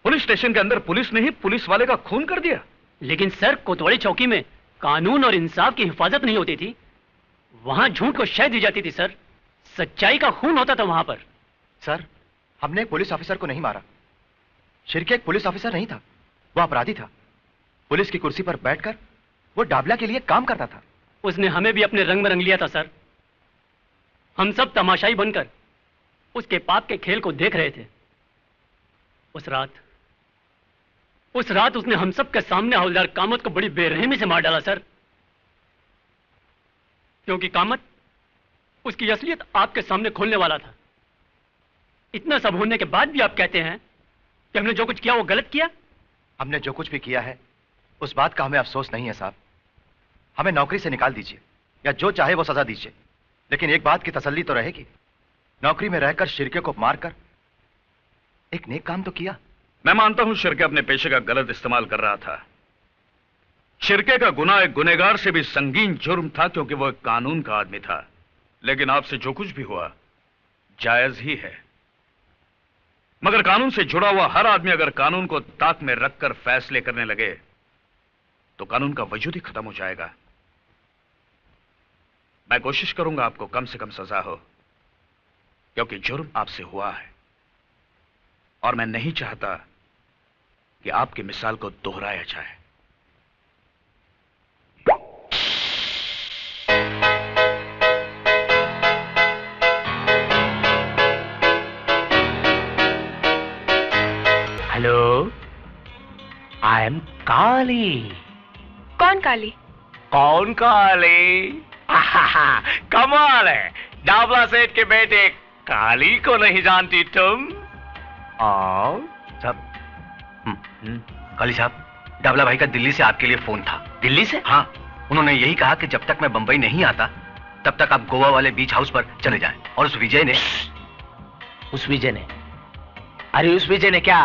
पुलिस स्टेशन के अंदर पुलिस ने ही पुलिस वाले का खून कर दिया। लेकिन सर, कोतवाली चौकी में कानून और इंसाफ की हिफाजत नहीं होती थी, वहां झूठ को शह दी जाती थी सर। सच्चाई का खून होता था वहां पर। सर, हमने एक पुलिस ऑफिसर को नहीं मारा। शिर्के एक पुलिस ऑफिसर नहीं था, वो अपराधी था। पुलिस की कुर्सी पर बैठकर वो डाबला के लिए काम करता था। उसने हमें भी अपने रंग में रंग लिया था सर। हम सब तमाशाई बनकर उसके पाप के खेल को देख रहे थे। उस रात उसने हम सब के सामने हवलदार कामत को बड़ी बेरहमी से मार डाला सर। क्योंकि कामत उसकी असलियत आपके सामने खोलने वाला था। इतना सब होने के बाद भी आप कहते हैं कि हमने जो कुछ किया वो गलत किया। हमने जो कुछ भी किया है उस बात का हमें अफसोस नहीं है साहब। हमें नौकरी से निकाल दीजिए या जो चाहे वो सजा दीजिए, लेकिन एक बात की तसल्ली तो रहेगी, नौकरी में रहकर शिर्के को मारकर एक नेक काम तो किया। मैं मानता हूं शिर्के अपने पेशे का गलत इस्तेमाल कर रहा था। शिर्के का गुनाह एक गुनहगार से भी संगीन जुर्म था, क्योंकि वो एक कानून का आदमी था। लेकिन आपसे जो कुछ भी हुआ जायज ही है, मगर कानून से जुड़ा हुआ हर आदमी अगर कानून को ताक में रखकर फैसले करने लगे तो कानून का वजूद ही खत्म हो जाएगा। मैं कोशिश करूंगा आपको कम से कम सजा हो, क्योंकि जुर्म आपसे हुआ है और मैं नहीं चाहता कि आपकी मिसाल को दोहराया जाए। हेलो, आई एम काली। कौन काली? कौन काली? कमाल है, डाबला सेठ के बेटे काली को नहीं जानती तुम? आओ साहब। काली साहब, डाबला भाई का दिल्ली से आपके लिए फोन था। दिल्ली से? हाँ, उन्होंने यही कहा कि जब तक मैं बंबई नहीं आता तब तक आप गोवा वाले बीच हाउस पर चले जाएं। और उस विजय ने अरे उस विजय ने क्या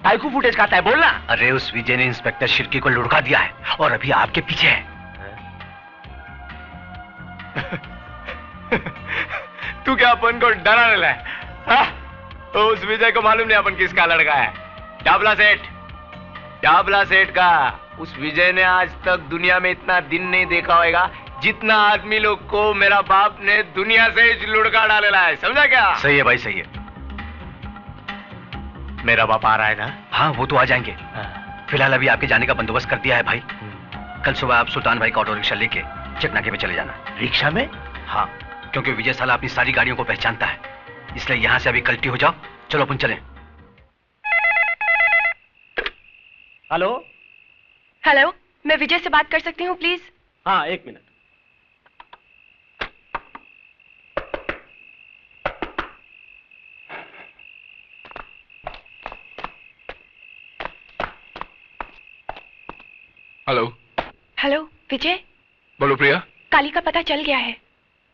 टाइकू फुटेज खाता है, बोलना। अरे उस विजय ने इंस्पेक्टर शिर्के को लुढ़का दिया है और अभी आपके पीछे है। तू क्या अपन को डराने लगा? तो उस विजय को मालूम नहीं अपन किसका लड़का है। डाबला सेठ का उस विजय ने आज तक दुनिया में इतना दिन नहीं देखा होगा जितना आदमी लोग को मेरा बाप ने दुनिया से लुढ़का डालेला है, समझा क्या? सही है भाई, सही है। मेरा बाप आ रहा है ना? हाँ, वो तो आ जाएंगे। फिलहाल अभी आपके जाने का बंदोबस्त कर दिया है भाई। कल सुबह आप सुल्तान भाई का ऑटो रिक्शा लेके चकनाके पे चले जाना। रिक्शा में? हाँ, क्योंकि विजय साला अपनी सारी गाड़ियों को पहचानता है, इसलिए यहां से अभी कल्टी हो जाओ। चलो अपन चलें। हेलो हेलो, मैं विजय से बात कर सकती हूँ प्लीज? हाँ, एक मिनट। हेलो। हेलो विजय। बोलो प्रिया। काली का पता चल गया है।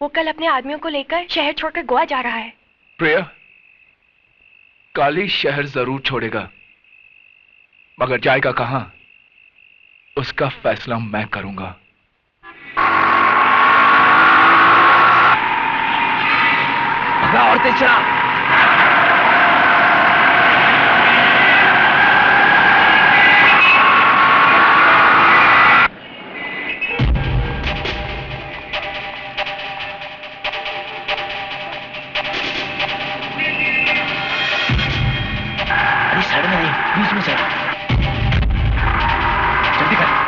वो कल अपने आदमियों को लेकर शहर छोड़कर गोवा जा रहा है। प्रिया, काली शहर जरूर छोड़ेगा, मगर जाएगा कहां उसका फैसला मैं करूंगा। और तेज चला। साइड में नहीं, बीच में साइड। जल्दी कर।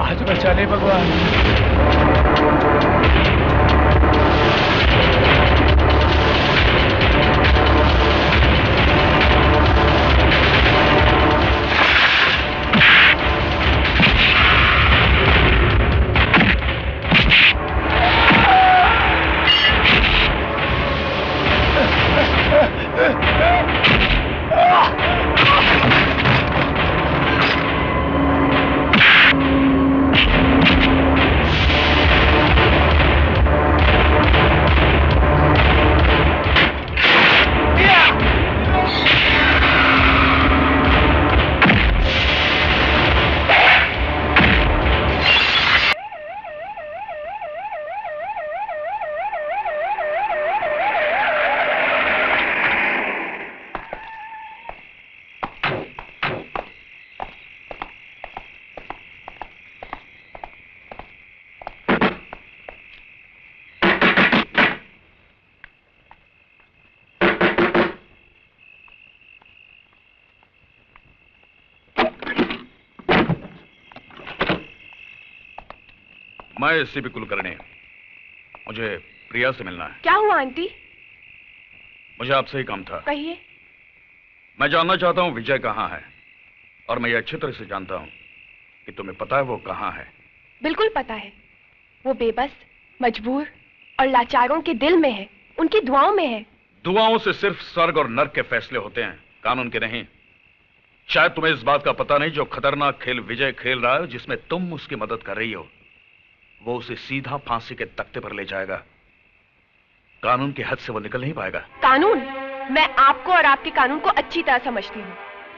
आज बचाने भगवान। मैं एससीपी कुलकर्णी, मुझे प्रिया से मिलना है। क्या हुआ आंटी? मुझे आपसे ही काम था। कहिए। मैं जानना चाहता हूं विजय कहाँ है, और मैं ये अच्छी तरह से जानता हूं कि तुम्हें पता है वो कहाँ है। बिल्कुल पता है। वो बेबस, मजबूर और लाचारों के दिल में है, उनकी दुआओं में है। दुआओं से सिर्फ स्वर्ग और नर्क के फैसले होते हैं, कानून के नहीं। शायद तुम्हें इस बात का पता नहीं, जो खतरनाक खेल विजय खेल रहा है, जिसमें तुम उसकी मदद कर रही हो, वो उसे सीधा फांसी के तख्ते पर ले जाएगा। कानून की हद से वो निकल नहीं पाएगा। कानून? मैं आपको और आपके कानून को अच्छी तरह समझती हूँ।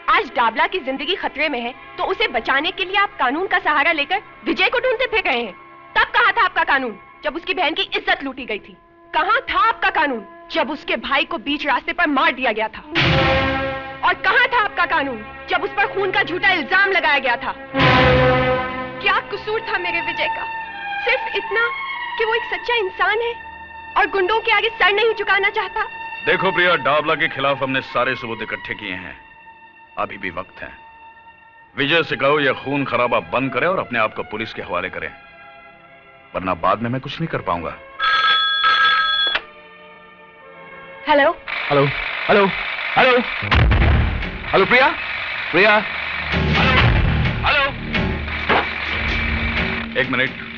आज डाबला की जिंदगी खतरे में है, तो उसे बचाने के लिए आप कानून का सहारा लेकर विजय को ढूंढते फिर रहे हैं। तब कहाँ था आपका कानून, जब उसकी बहन की इज्जत लूटी गई थी? कहाँ था आपका कानून, जब उसके भाई को बीच रास्ते पर मार दिया गया था? और कहाँ था आपका कानून, जब उस पर खून का झूठा इल्जाम लगाया गया था? क्या कसूर था मेरे विजय का? सिर्फ इतना कि वो एक सच्चा इंसान है और गुंडों के आगे सर नहीं झुकाना चाहता। देखो प्रिया, डाबला के खिलाफ हमने सारे सबूत इकट्ठे किए हैं, अभी भी वक्त है। विजय से कहो यह खून खराबा बंद करे और अपने आप को पुलिस के हवाले करे, वरना बाद में मैं कुछ नहीं कर पाऊंगा। Hello hello hello hello hello Priya, Priya, hello. एक मिनट।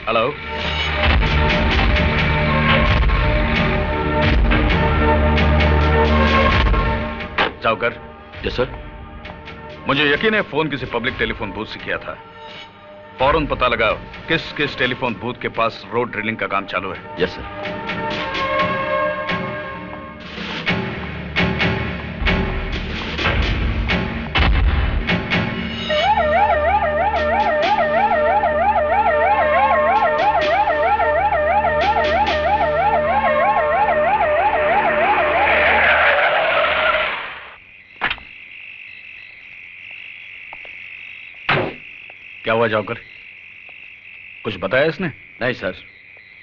हेलो। जाओकर। Yes sir. मुझे यकीन है फोन किसी पब्लिक टेलीफोन बूथ से किया था। फौरन पता लगाओ किस किस टेलीफोन बूथ के पास रोड ड्रिलिंग का काम चालू है। Yes sir. क्या हुआ जाकर? कुछ बताया इसने? नहीं सर,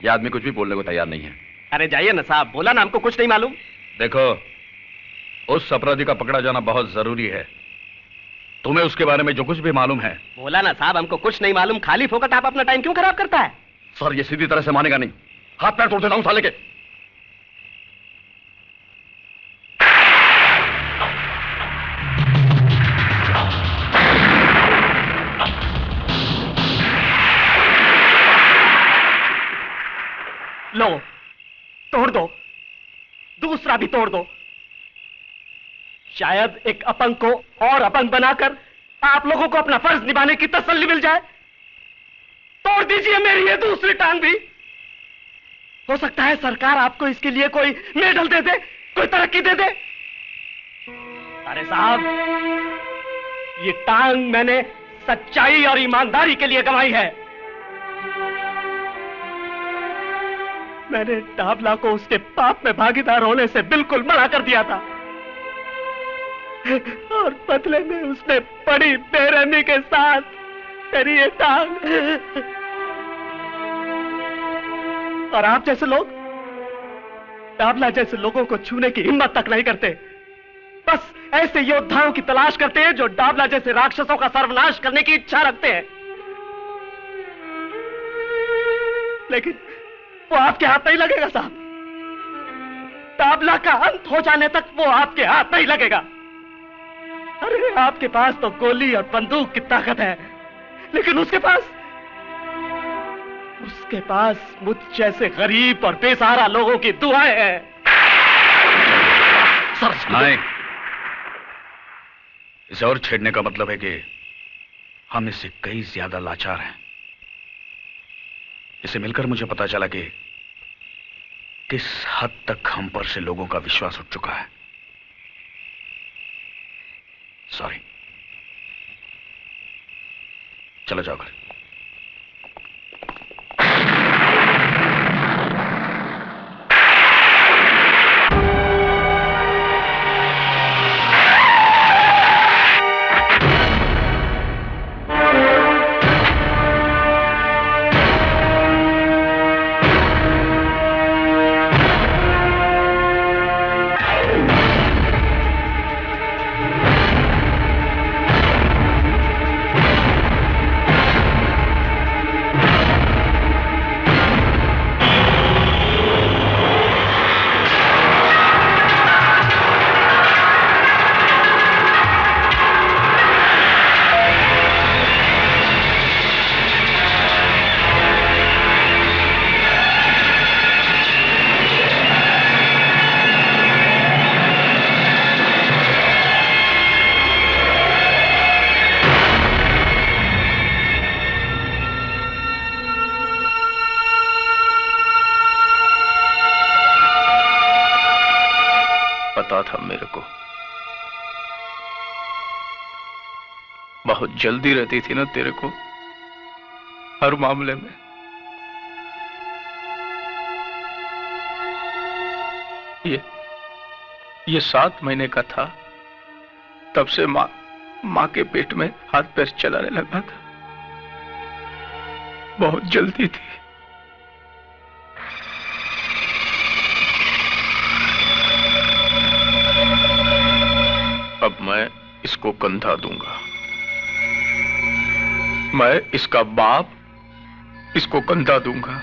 यह आदमी कुछ भी बोलने को तैयार नहीं है। अरे जाइए ना साहब, बोला ना हमको कुछ नहीं मालूम। देखो, उस अपराधी का पकड़ा जाना बहुत जरूरी है। तुम्हें उसके बारे में जो कुछ भी मालूम है। बोला ना साहब, हमको कुछ नहीं मालूम। खाली फोकट आप अपना टाइम क्यों खराब करता है? सर, ये सीधी तरह से मानेगा नहीं। हाथ पैर तोड़ देना हूं साले के। लो, तोड़ दो, दूसरा भी तोड़ दो। शायद एक अपंग को और अपंग बनाकर आप लोगों को अपना फर्ज निभाने की तसल्ली मिल जाए। तोड़ दीजिए मेरी ये दूसरी टांग भी। हो सकता है सरकार आपको इसके लिए कोई मेडल दे दे, कोई तरक्की दे दे। अरे साहब, ये टांग मैंने सच्चाई और ईमानदारी के लिए गंवाई है। मैंने डाबला को उसके पाप में भागीदार होने से बिल्कुल मना कर दिया था, और बदले में उसने बड़ी बेरहमी के साथ मेरी ये टांग। और आप जैसे लोग डाबला जैसे लोगों को छूने की हिम्मत तक नहीं करते। बस ऐसे योद्धाओं की तलाश करते हैं जो डाबला जैसे राक्षसों का सर्वनाश करने की इच्छा रखते हैं। लेकिन वो आपके हाथ नहीं लगेगा साहब। डाबला का अंत हो जाने तक वो आपके हाथ नहीं लगेगा। अरे आपके पास तो गोली और बंदूक की ताकत है, लेकिन उसके पास मुझ जैसे गरीब और बेसहारा लोगों की दुआएं हैं। नहीं, इसे और छेड़ने का मतलब है कि हम इससे कई ज्यादा लाचार हैं। इसे मिलकर मुझे पता चला कि किस हद तक हम पर से लोगों का विश्वास उठ चुका है। सॉरी, चलो जाओ घर। पता था मेरे को, बहुत जल्दी रहती थी ना तेरे को हर मामले में। ये 7 महीने का था, तब से मां के पेट में हाथ पैर चलाने लगा था। बहुत जल्दी थी। अब मैं इसको कंधा दूंगा। मैं इसका बाप इसको कंधा दूंगा,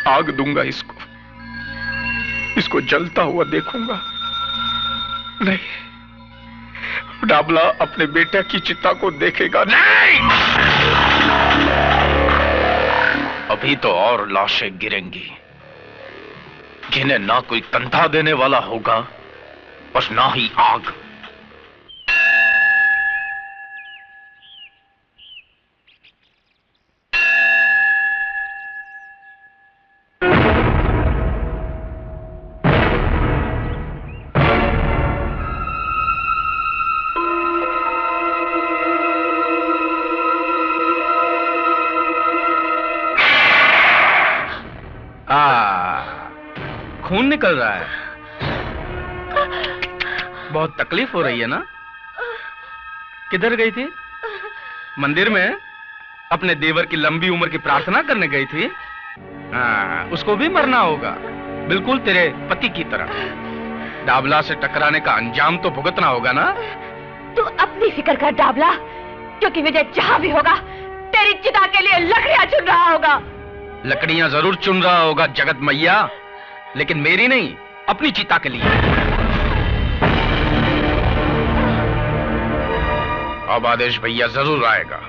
आग दूंगा इसको जलता हुआ देखूंगा। नहीं, डाबला अपने बेटे की चिता को देखेगा नहीं। अभी तो और लाशें गिरेंगी, जिन्हें ना कोई कंधा देने वाला होगा और ना ही आग। खून निकल रहा है, बहुत तकलीफ हो रही है ना? किधर गई थी? मंदिर में अपने देवर की लंबी उम्र की प्रार्थना करने गई थी। हाँ, उसको भी मरना होगा, बिल्कुल तेरे पति की तरह। डाबला से टकराने का अंजाम तो भुगतना होगा ना। तू अपनी फिक्र कर डाबला, क्योंकि विजय जहां भी होगा तेरी चिता के लिए लकड़ियां चुन रहा होगा। लकड़ियां जरूर चुन रहा होगा जगत मैया, लेकिन मेरी नहीं, अपनी चिता के लिए। अब आदेश भैया जरूर आएगा।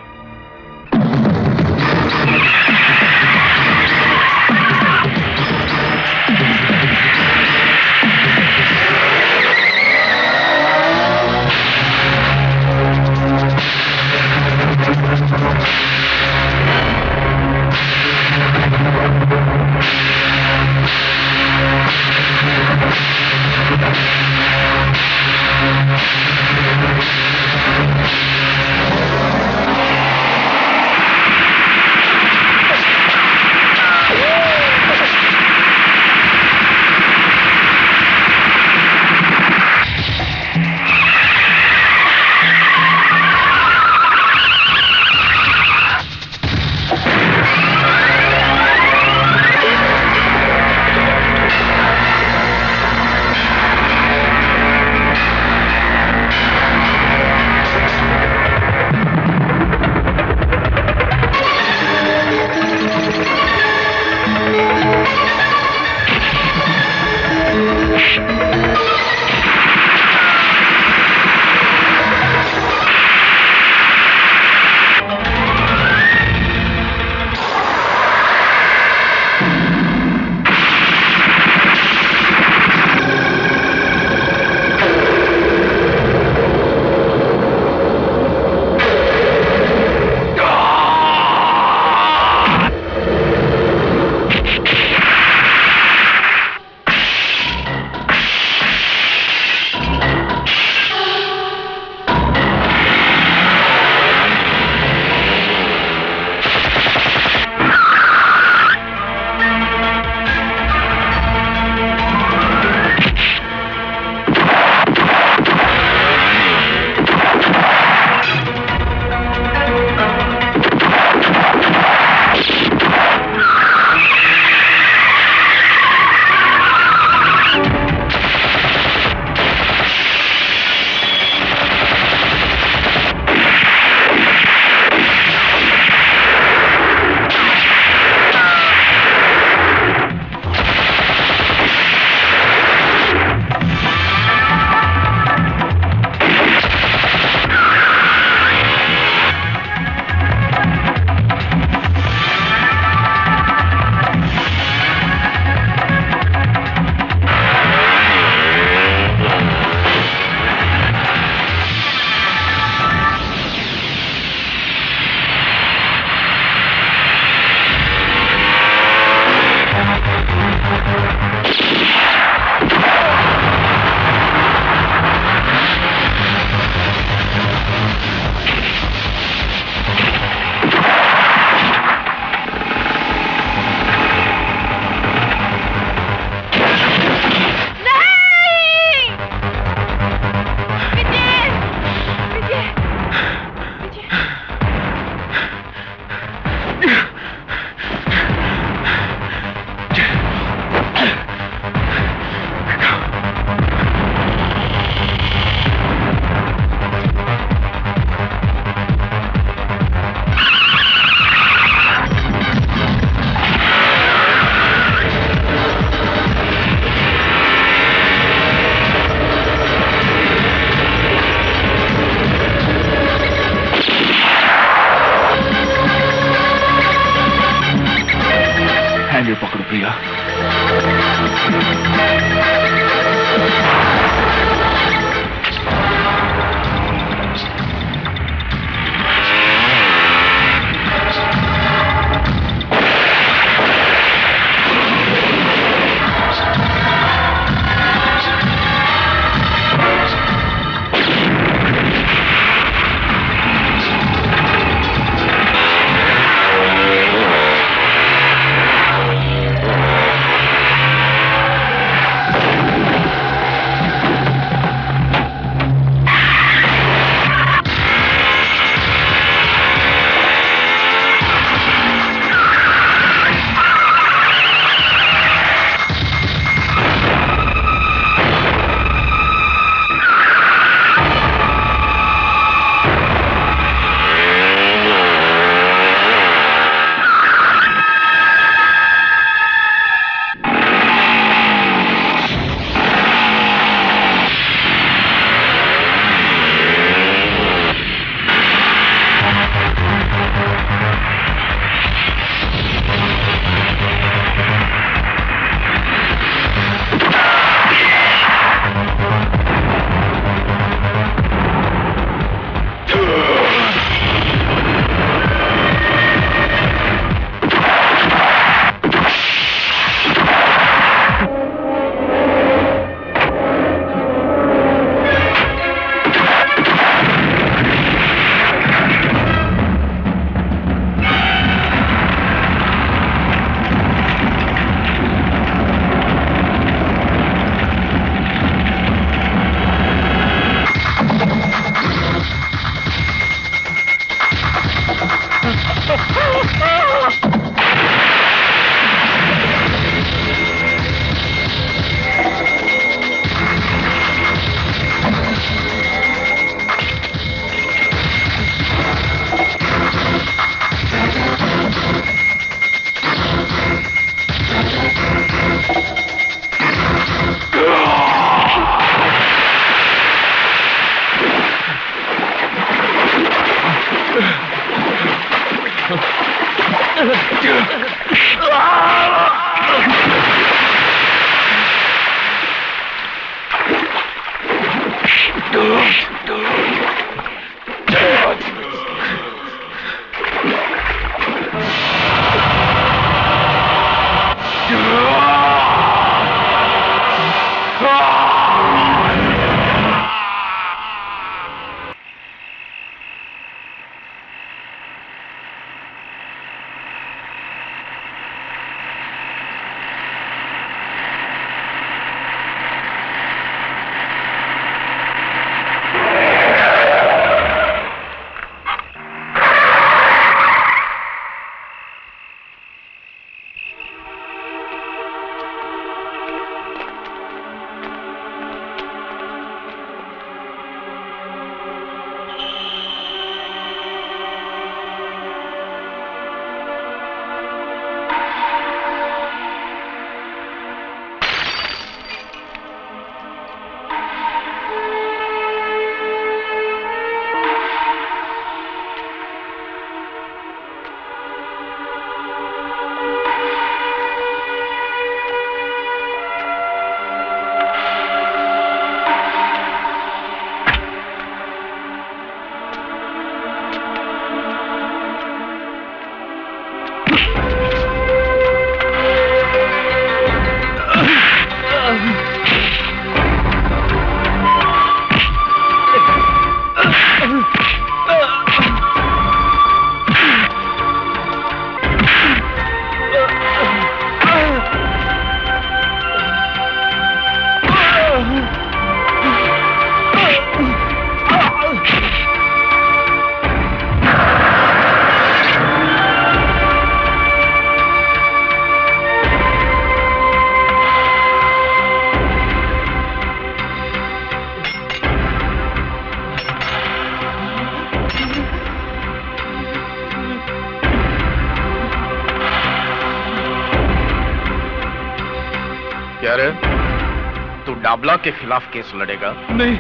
क्या रे? तू डाबला के खिलाफ केस लड़ेगा? नहीं।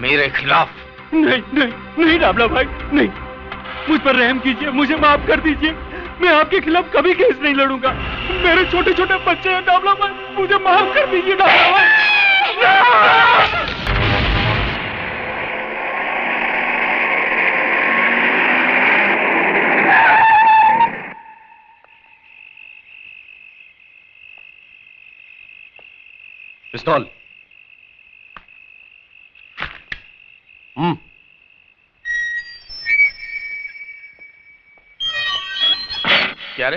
मेरे खिलाफ? नहीं नहीं नहीं डाबला भाई, नहीं। मुझ पर रहम कीजिए, मुझे माफ कर दीजिए। मैं आपके खिलाफ कभी केस नहीं लड़ूंगा। मेरे छोटे छोटे बच्चे हैं डाबला भाई, मुझे माफ कर दीजिए डाबला भाई। पिस्तौल। क्या रे?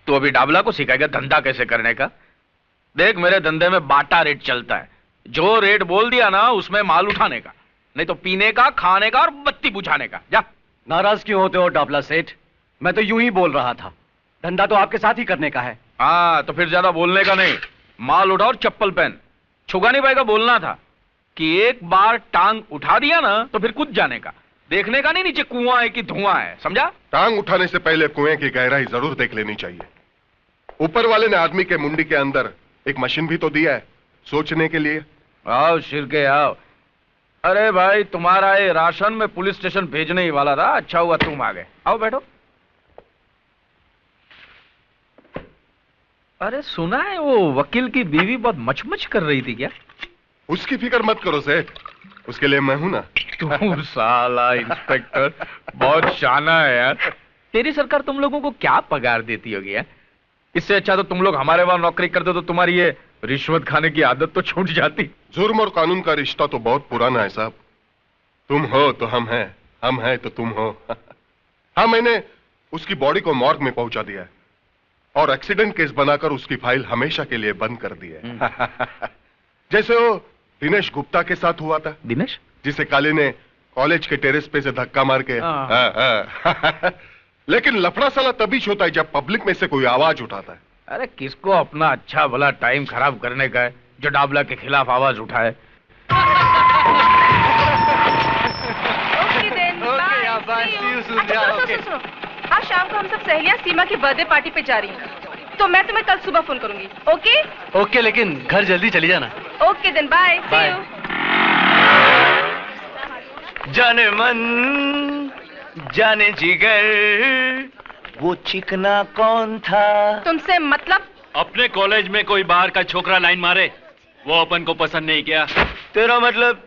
तू अभी डाबला को सिखाएगा धंधा कैसे करने का? देख, मेरे धंधे में बाटा रेट चलता है। जो रेट बोल दिया ना, उसमें माल उठाने का, नहीं तो पीने का, खाने का और बत्ती बुझाने का। जा। नाराज क्यों होते हो डाबला सेठ? मैं तो यूं ही बोल रहा था, धंधा तो आपके साथ ही करने का है। हाँ, तो फिर ज्यादा बोलने का नहीं, माल उठा और चप्पल पहन। छुगानी भाई का बोलना था कि एक बार टांग उठा दिया ना तो फिर कूद जाने का, देखने का नहीं नीचे कुआं है कि धुआं है, समझा? टांग उठाने से पहले कुएं की गहराई जरूर देख लेनी चाहिए। ऊपर वाले ने आदमी के मुंडी के अंदर एक मशीन भी तो दिया है सोचने के लिए। आओ शिरके आओ। अरे भाई, तुम्हारा ये राशन में पुलिस स्टेशन भेजने ही वाला था, अच्छा हुआ तुम आ गए। आओ बैठो। अरे सुना है वो वकील की बीवी बहुत मचमच कर रही थी क्या? उसकी फिक्र मत करो सेठ, उसके लिए मैं हूं ना। तू साला इंस्पेक्टर बहुत शाना है यार। तेरी सरकार तुम लोगों को क्या पगार देती होगी यार? इससे अच्छा तो तुम लोग हमारे वहां नौकरी करते तो तुम्हारी ये रिश्वत खाने की आदत तो छूट जाती। जुर्म और कानून का रिश्ता तो बहुत पुराना है साहब। तुम हो तो हम हैं, हम हैं तो तुम हो। हाँ, मैंने उसकी बॉडी को मॉर्ग में पहुंचा दिया है और एक्सीडेंट केस बनाकर उसकी फाइल हमेशा के लिए बंद कर दी है। जैसे वो दिनेश गुप्ता के साथ हुआ था। दिनेश? जिसे काली ने कॉलेज के टेरेस पे से धक्का मार के। लेकिन लफड़ा साला तभी होता है जब पब्लिक में से कोई आवाज उठाता है। अरे किसको अपना अच्छा भला टाइम खराब करने का है जो डाबला के खिलाफ आवाज उठाए? आज शाम को हम सब सहेलियां सीमा की बर्थडे पार्टी पे जा रही हैं, तो मैं तुम्हें कल सुबह फोन करूंगी। ओके? ओके, लेकिन घर जल्दी चली जाना। Okay then, bye. बाय। जाने मन जाने जिगर, वो चिकना कौन था? तुमसे मतलब? अपने कॉलेज में कोई बाहर का छोकरा लाइन मारे, वो अपन को पसंद नहीं किया। तेरा मतलब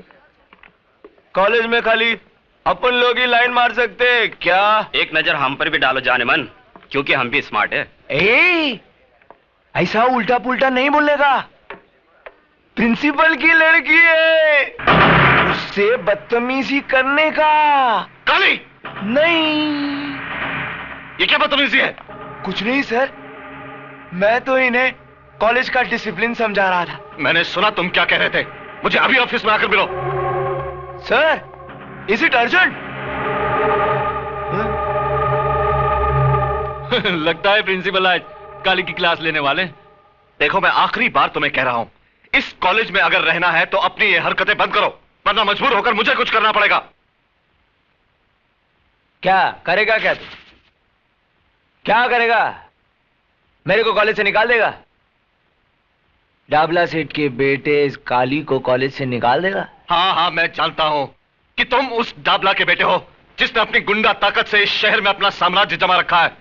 कॉलेज में खाली अपन लोग ही लाइन मार सकते हैं क्या? एक नजर हम पर भी डालो जाने मन, क्योंकि हम भी स्मार्ट है। ऐसा उल्टा पुल्टा नहीं बोलने का। प्रिंसिपल की लड़की है, उससे बदतमीजी करने का। काली! नहीं, ये क्या बदतमीजी है? कुछ नहीं सर, मैं तो इन्हें कॉलेज का डिसिप्लिन समझा रहा था। मैंने सुना तुम क्या कह रहे थे। मुझे अभी ऑफिस में आकर मिलो। Sir, is it urgent? लगता है प्रिंसिपल आज काली की क्लास लेने वाले। देखो, मैं आखिरी बार तुम्हें कह रहा हूं, इस कॉलेज में अगर रहना है तो अपनी ये हरकतें बंद करो, वरना मजबूर होकर मुझे कुछ करना पड़ेगा। क्या करेगा? क्या तू क्या करेगा? मेरे को कॉलेज से निकाल देगा? डाबला सेठ के बेटे इस काली को कॉलेज से निकाल देगा? हाँ हाँ, मैं जानता हूं कि तुम उस डाबला के बेटे हो जिसने अपनी गुंडा ताकत से इस शहर में अपना साम्राज्य जमा रखा है।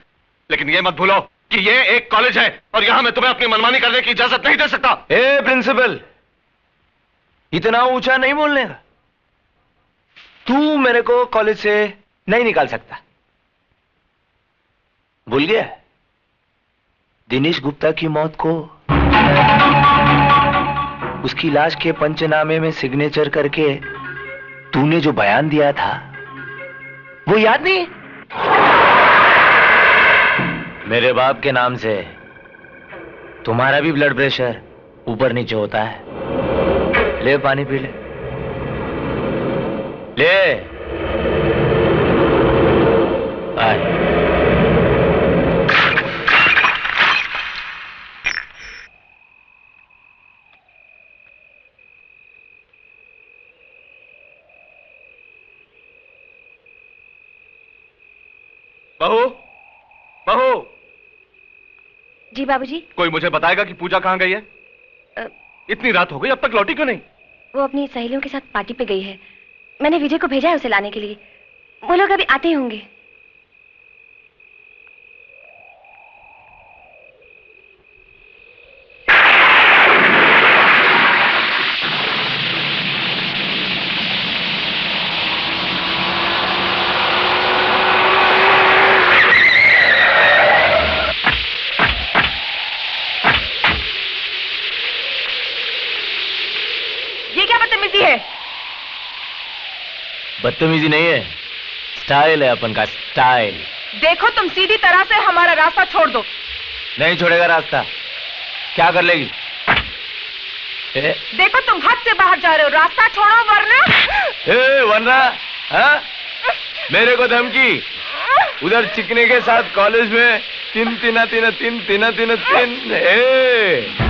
लेकिन ये मत भूलो कि ये एक कॉलेज है और यहां मैं तुम्हें अपनी मनमानी करने की इजाजत नहीं दे सकता। ए प्रिंसिपल, इतना ऊंचा नहीं बोलने का। तू मेरे को कॉलेज से नहीं निकाल सकता। भूल गया दिनेश गुप्ता की मौत को? उसकी लाश के पंचनामे में सिग्नेचर करके तूने जो बयान दिया था वो याद नहीं? मेरे बाप के नाम से तुम्हारा भी ब्लड प्रेशर ऊपर नीचे होता है। ले पानी पी ले। ले आए। बहू, बहू। जी बाबूजी। कोई मुझे बताएगा कि पूजा कहां गई है? इतनी रात हो गई, अब तक लौटी क्यों नहीं? वो अपनी सहेलियों के साथ पार्टी पे गई है। मैंने विजय को भेजा है उसे लाने के लिए। वो लोग अभी आते ही होंगे। बदतमीजी नहीं है, स्टाइल है अपन का, स्टाइल। देखो तुम सीधी तरह से हमारा रास्ता छोड़ दो। नहीं छोड़ेगा रास्ता, क्या कर लेगी? देखो तुम हद से बाहर जा रहे हो, रास्ता छोड़ो वरना। वरना हाँ? मेरे को धमकी, उधर चिकने के साथ कॉलेज में तीन तीन तीन तीन तीन तीन तीन।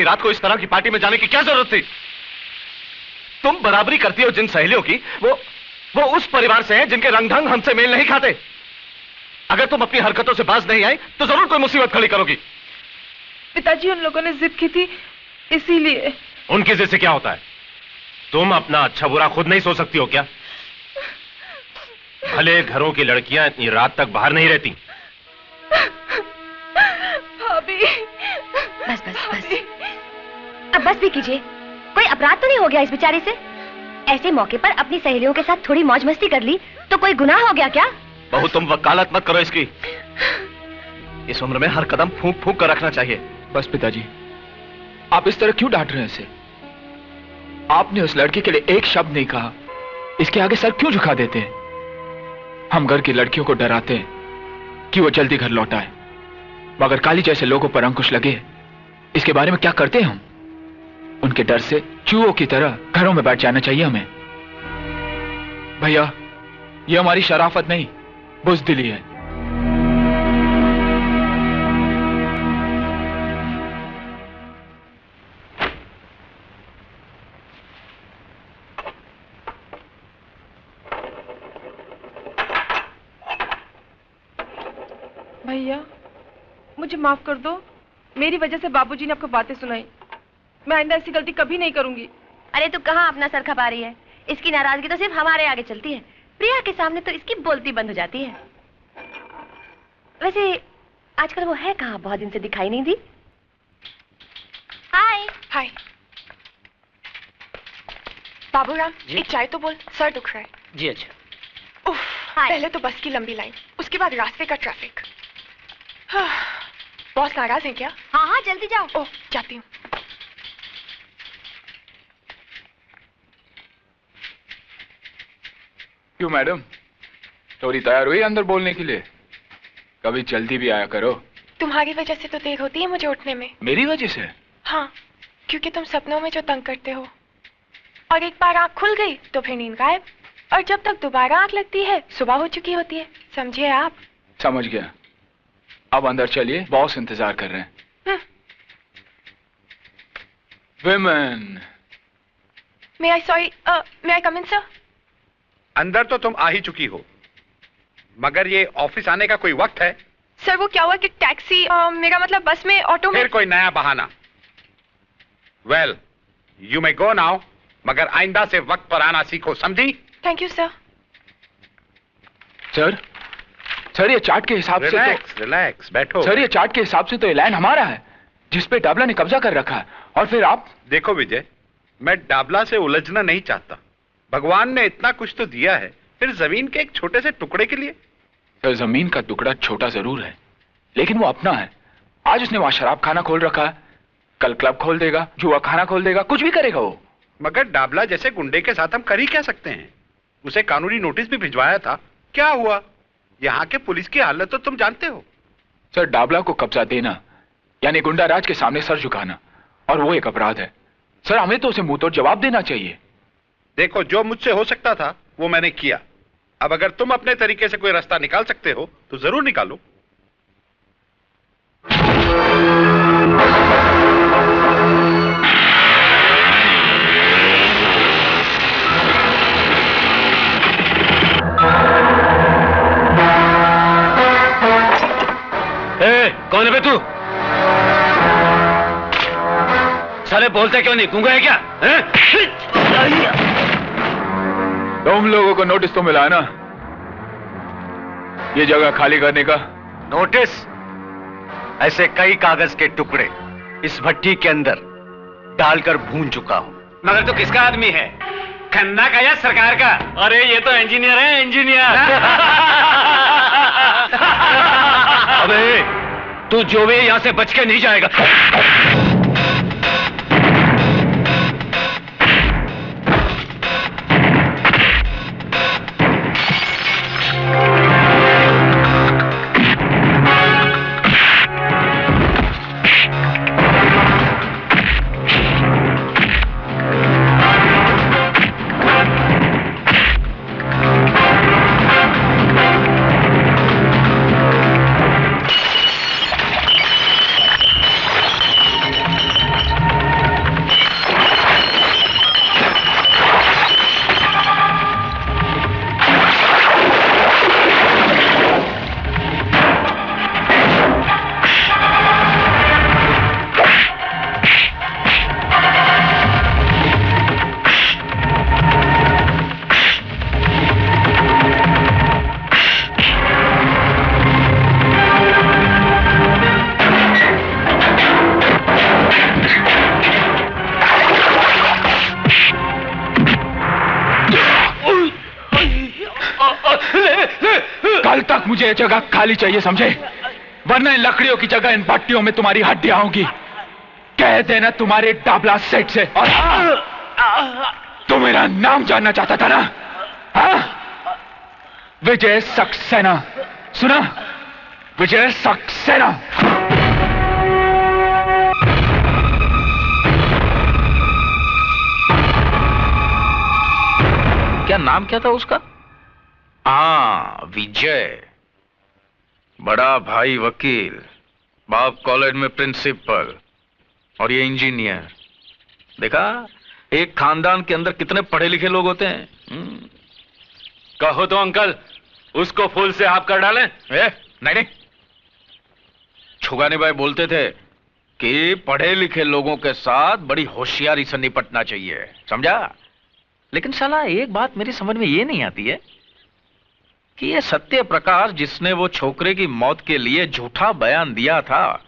रात को इस तरह की पार्टी में जाने की क्या जरूरत थी? तुम बराबरी करती हो जिन सहेलियों की, वो उस परिवार से हैं जिनके रंग ढंग हमसे मेल नहीं खाते। अगर तुम अपनी हरकतों से बाज नहीं आई तो जरूर कोई मुसीबत खड़ी करोगी। पिताजी उन लोगों ने जिद की थी, इसीलिए। उनकी जिद से क्या होता है? तुम अपना अच्छा बुरा खुद नहीं सोच सकती हो क्या? भले घरों की लड़कियां इतनी रात तक बाहर नहीं रहती। भाभी। बस बस बस, अब बस भी कीजिए। कोई अपराध तो नहीं हो गया इस बेचारे से? ऐसे मौके पर अपनी सहेलियों के साथ थोड़ी मौज मस्ती कर ली तो कोई गुनाह हो गया क्या? बहू तुम वकालत मत करो इसकी। इस उम्र में हर कदम फूंक फूंक कर रखना चाहिए। बस पिताजी, आप इस तरह क्यों डांट रहे हैं इसे? आपने उस लड़की के लिए एक शब्द नहीं कहा, इसके आगे सर क्यों झुका देते हैं? हम घर की लड़कियों को डराते हैं कि वो जल्दी घर लौट आए, मगर काली जैसे लोगों पर अंकुश लगे इसके बारे में क्या करते हैं हम? उनके डर से चूहों की तरह घरों में बैठ जाना चाहिए हमें। भैया, ये हमारी शराफत नहीं, बुज़दिली है। भैया, मुझे माफ कर दो। मेरी वजह से बाबूजी ने आपको बातें सुनाई। मैं आइंदा ऐसी गलती कभी नहीं करूंगी। अरे तू कहाँ अपना सर खपा रही है? इसकी नाराजगी तो सिर्फ हमारे आगे चलती है, प्रिया के सामने तो इसकी बोलती बंद हो जाती है। वैसे आजकल वो है कहाँ? बहुत दिन से दिखाई नहीं दी। हाय। हाय बाबूराम, एक चाय तो बोल, सर दुख रहा है। जी अच्छा। उफ, पहले तो बस की लंबी लाइन, उसके बाद रास्ते का ट्रैफिक। बॉस नाराज है क्या? हाँ हाँ जल्दी जाओ। ओह, जाती हूँ। क्यों मैडम, थोड़ी तैयार हुई अंदर बोलने के लिए? कभी जल्दी भी आया करो। तुम्हारी वजह से तो देर होती है मुझे उठने में। मेरी वजह से? हाँ, क्योंकि तुम सपनों में जो तंग करते हो, और एक बार आंख खुल गई तो फिर नींद गायब, और जब तक दोबारा आंख लगती है सुबह हो चुकी होती है। समझिए आप? समझ गया। अब अंदर चलिए, बॉस इंतजार कर रहे हैं। विमेन। मे आई कम इन सर? अंदर तो तुम आ ही चुकी हो, मगर ये ऑफिस आने का कोई वक्त है? सर वो क्या हुआ कि टैक्सी, मेरा मतलब बस में, ऑटो में। फिर कोई नया बहाना। Well, you may go now, मगर आइंदा से वक्त पर आना सीखो, समझी? Thank you sir. सर ये चार्ट के हिसाब से तो रिलैक्स बैठो। सर ये चार्ट के हिसाब से तो ये लैंड हमारा है जिसपे डाबला ने कब्जा कर रखा है, और फिर आप। देखो विजय, मैं डाबला से उलझना नहीं चाहता। भगवान ने इतना कुछ तो दिया है, फिर जमीन के एक छोटे से टुकड़े के लिए। सर जमीन का टुकड़ा छोटा जरूर है, लेकिन वो अपना है। आज उसने वहां शराब खाना खोल रखा है, कल क्लब खोल देगा, जुआ खाना खोल देगा, कुछ भी करेगा वो। मगर डाबला जैसे गुंडे के साथ हम कर ही क्या सकते हैं? उसे कानूनी नोटिस भी भिजवाया था, क्या हुआ? यहाँ के पुलिस की हालत तो तुम जानते हो। सर डाबला को कब्जा देना यानी गुंडा राज के सामने सर झुकाना, और वो एक अपराध है। सर हमें तो उसे मुंह तोड़ जवाब देना चाहिए। देखो, जो मुझसे हो सकता था वो मैंने किया। अब अगर तुम अपने तरीके से कोई रास्ता निकाल सकते हो तो जरूर निकालो। कौन है बे तू? साले बोलते क्यों नहीं? गूंगा है क्या? तुम लोगों को नोटिस तो मिला है ना ये जगह खाली करने का? नोटिस? ऐसे कई कागज के टुकड़े इस भट्टी के अंदर डालकर भून चुका हूं। मगर तू किसका आदमी है? खन्ना का या सरकार का? अरे ये तो इंजीनियर है, इंजीनियर। अबे तू जो भी यहां से बच के नहीं जाएगा। कल तक मुझे ये जगह खाली चाहिए, समझे? वरना इन लकड़ियों की जगह इन भट्टियों में तुम्हारी हड्डियां होंगी। कह देना तुम्हारे डाबला सेट से। और तू मेरा नाम जानना चाहता था ना? हाँ? विजय सक्सेना। सुना? विजय सक्सेना। क्या नाम क्या था उसका? हाँ, विजय। बड़ा भाई वकील, बाप कॉलेज में प्रिंसिपल, और ये इंजीनियर। देखा, एक खानदान के अंदर कितने पढ़े लिखे लोग होते हैं। कहो तो अंकल, उसको फूल से आप कर डालें। नहीं, छुगानी भाई बोलते थे कि पढ़े लिखे लोगों के साथ बड़ी होशियारी से निपटना चाहिए, समझा? लेकिन साला एक बात मेरी समझ में ये नहीं आती है कि ये सत्य प्रकाश जिसने वो छोकरे की मौत के लिए झूठा बयान दिया था,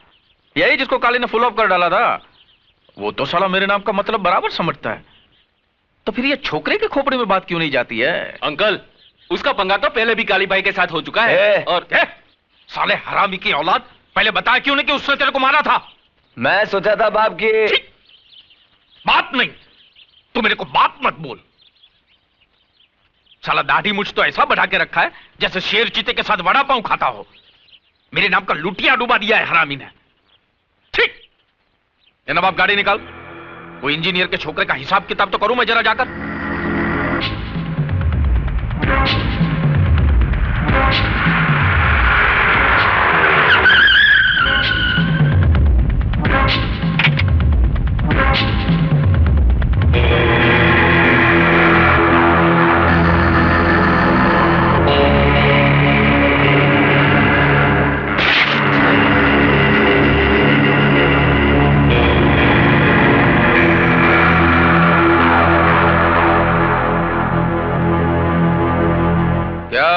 यही जिसको काली ने फुल ऑफ कर डाला था, वो तो साला मेरे नाम का मतलब बराबर समझता है। तो फिर ये छोकरे के खोपड़े में बात क्यों नहीं जाती है? अंकल, उसका पंगा तो पहले भी काली भाई के साथ हो चुका है। और साले हरामी की औलाद, पहले बताया क्यों नहीं कि उसने तेरे को मारा था? मैं सोचा था बाप की बात नहीं, तू मेरे को बात मत बोल। साला दाढ़ी मुझ तो ऐसा बढ़ा के रखा है जैसे शेर चीते के साथ वड़ा पाव खाता हो। मेरे नाम का लुटिया डुबा दिया है हरामी ने। ठीक, ये नवाब गाड़ी निकाल। वो इंजीनियर के छोकरे का हिसाब किताब तो करूं मैं जरा जाकर।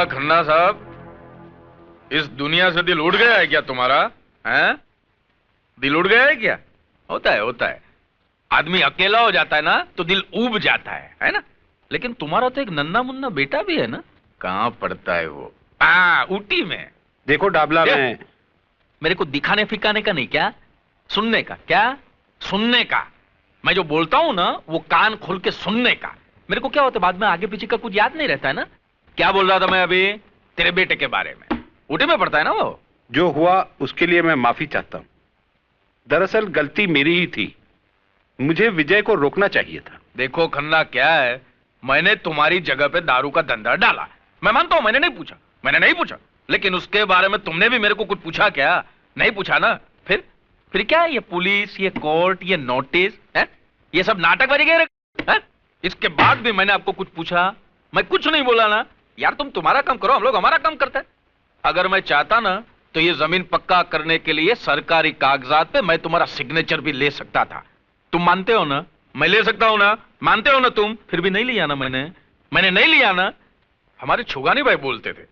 खन्ना साहब, इस दुनिया से दिल उड़ गया है क्या तुम्हारा? हैं? दिल उड़ गया है क्या? होता है, होता है। आदमी अकेला हो जाता है ना तो दिल ऊब जाता है ना? लेकिन तुम्हारा तो एक नन्ना मुन्ना बेटा भी है ना? कहां पढ़ता है वो? ऊटी में। देखो डाबला में मेरे को दिखाने फिकाने का नहीं, क्या सुनने का? क्या सुनने का? मैं जो बोलता हूं ना वो कान खोल के सुनने का। मेरे को क्या होता है बाद में आगे पीछे का कुछ याद नहीं रहता है ना? क्या बोल रहा था मैं अभी? तेरे बेटे के बारे में। ऊटी में पढ़ता है ना वो? जो हुआ उसके लिए मैं माफी चाहता हूं। दरअसल गलती मेरी ही थी, मुझे विजय को रोकना चाहिए था। देखो खन्ना, क्या है, मैंने तुम्हारी जगह पे दारू का धंधा डाला, मैं मानता हूं, मैंने नहीं पूछा, लेकिन उसके बारे में तुमने भी मेरे को कुछ पूछा क्या? नहीं पूछा ना? फिर क्या है ये पुलिस, ये कोर्ट, ये नोटिस है, ये सब नाटक बज गए? इसके बाद भी मैंने आपको कुछ पूछा? मैं कुछ नहीं बोला ना यार। तुम तुम्हारा काम करो, हम लोग हमारा काम करते हैं। अगर मैं चाहता ना तो ये जमीन पक्का करने के लिए सरकारी कागजात पे मैं तुम्हारा सिग्नेचर भी ले सकता था। तुम मानते हो ना? मैं ले सकता हूं ना? मानते हो ना तुम? फिर भी नहीं लिया ना मैंने नहीं लिया ना। हमारे छुगानी भाई बोलते थे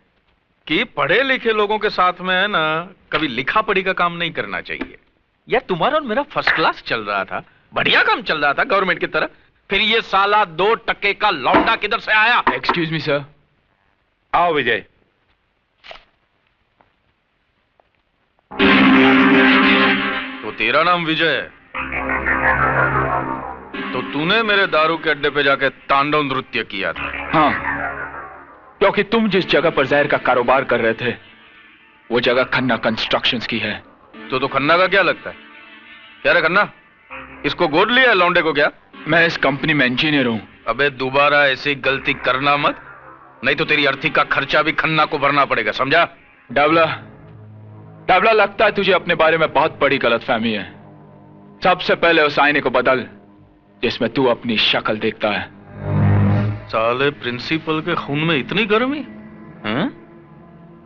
कि पढ़े लिखे लोगों के साथ में है ना कभी लिखा पढ़ी का काम नहीं करना चाहिए। यार तुम्हारा और मेरा फर्स्ट क्लास चल रहा था, बढ़िया काम चल रहा था गवर्नमेंट की तरह। फिर ये साला 2 टके का लौंडा किधर से आया? Excuse me sir. आओ विजय। तो तेरा नाम विजय है, तो तूने मेरे दारू के अड्डे पे जाके तांडव नृत्य किया था? हाँ, क्योंकि तुम जिस जगह पर जहर का कारोबार कर रहे थे वो जगह खन्ना कंस्ट्रक्शंस की है। तो खन्ना का क्या लगता है? क्या रे खन्ना, इसको गोद लिया है लौंडे को क्या? मैं इस कंपनी में इंजीनियर हूं। अबे दोबारा ऐसी गलती करना मत, नहीं तो तेरी अर्थी का खर्चा भी खन्ना को भरना पड़ेगा, समझा? डाबला, लगता है तुझे अपने बारे में बहुत बड़ी गलतफहमी है। सबसे पहले उस आईने को बदल जिसमें तू अपनी शक्ल देखता है। साले प्रिंसिपल के खून में इतनी गर्मी?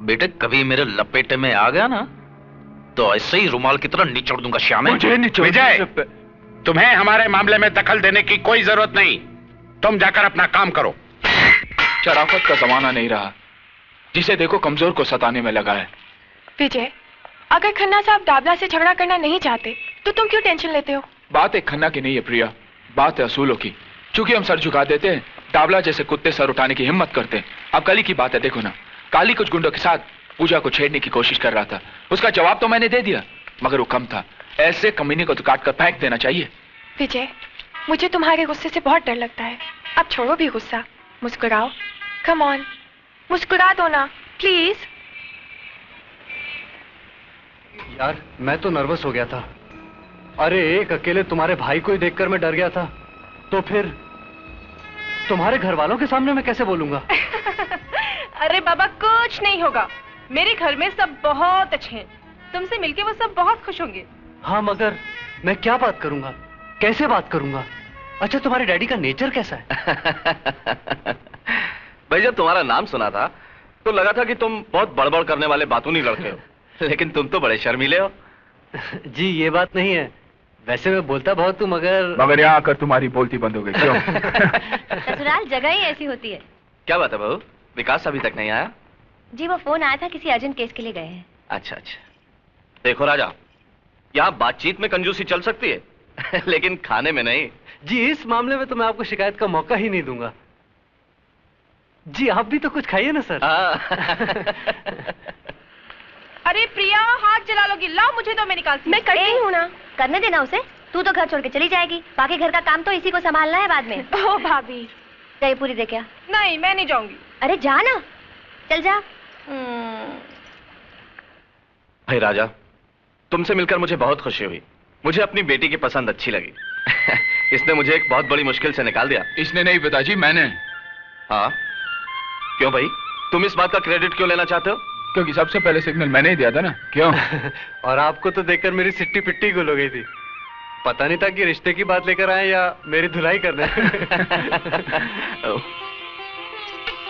बेटे कभी मेरे लपेटे में आ गया ना तो ऐसे ही रुमाल की तरह निचोड़ दूंगा श्याम। विजय, तुम्हें हमारे मामले में दखल देने की कोई जरूरत नहीं। तुम जाकर अपना काम करो। शराफत का जमाना नहीं रहा, जिसे देखो कमजोर को सताने में लगा है। विजय, अगर खन्ना साहब डाबला से झगड़ा करना नहीं चाहते तो तुम क्यों टेंशन लेते हो? बात एक खन्ना की नहीं है प्रिया, बात है असूलों की। चूंकि हम सर झुका देते हैं, डाबला जैसे कुत्ते सर उठाने की हिम्मत करते हैं। अब कल की बात है, देखो ना, काली कुछ गुंडों के साथ पूजा को छेड़ने की कोशिश कर रहा था। उसका जवाब तो मैंने दे दिया, मगर वो कम था। ऐसे कमीने को तो काट कर फेंक देना चाहिए। विजय, मुझे तुम्हारे गुस्से से बहुत डर लगता है। अब छोड़ो भी गुस्सा, मुस्कुराओ। कम ऑन, मुस्कुरा दो ना प्लीज। यार मैं तो नर्वस हो गया था। अरे एक अकेले तुम्हारे भाई को ही देखकर मैं डर गया था, तो फिर तुम्हारे घर वालों के सामने मैं कैसे बोलूंगा? अरे बाबा कुछ नहीं होगा, मेरे घर में सब बहुत अच्छे हैं। तुमसे मिलके वो सब बहुत खुश होंगे। हाँ मगर मैं क्या बात करूंगा, कैसे बात करूंगा? अच्छा तुम्हारे डैडी का नेचर कैसा है? भाई जब तुम्हारा नाम सुना था तो लगा था कि तुम बहुत बड़बड़ करने वाले बातूनी लड़के हो, लेकिन तुम तो बड़े शर्मीले हो। जी ये बात नहीं है, वैसे मैं बोलता बहुत हूँ मगर यहाँ आकर तुम्हारी बोलती बंद हो गई क्यों? ससुराल जगह ही ऐसी होती है। क्या बात है बहू, विकास अभी तक नहीं आया? जी वो फोन आया था, किसी अर्जेंट केस के लिए गए हैं। अच्छा अच्छा। देखो राजा, यहाँ बातचीत में कंजूसी चल सकती है लेकिन खाने में नहीं। जी इस मामले में तो मैं आपको शिकायत का मौका ही नहीं दूंगा। जी आप भी तो कुछ खाइए ना सर। अरे प्रिया हाथ जला लोगी, लाओ मुझे तो मैं निकालती हूँ। मैं करती हूँ ना। करने देना उसे, तू तो घर छोड़ के चली जाएगी, बाकी घर का काम तो इसी को संभालना है बाद में। ओ भाभी, चाय पूरी दे क्या? नहीं मैं नहीं जाऊंगी। अरे जा ना, चल जा। भाई राजा, तुमसे मिलकर मुझे बहुत खुशी हुई। मुझे अपनी बेटी की पसंद अच्छी लगी इसने मुझे एक बहुत बड़ी मुश्किल से निकाल दिया। इसने नहीं पिताजी, मैंने। हाँ? क्यों भाई, तुम इस बात का क्रेडिट क्यों लेना चाहते हो? क्योंकि सबसे पहले सिग्नल मैंने ही दिया था ना। क्यों? और आपको तो देखकर मेरी सिट्टी पिट्टी गुल हो गई थी। पता नहीं था कि रिश्ते की बात लेकर आए या मेरी धुलाई करने।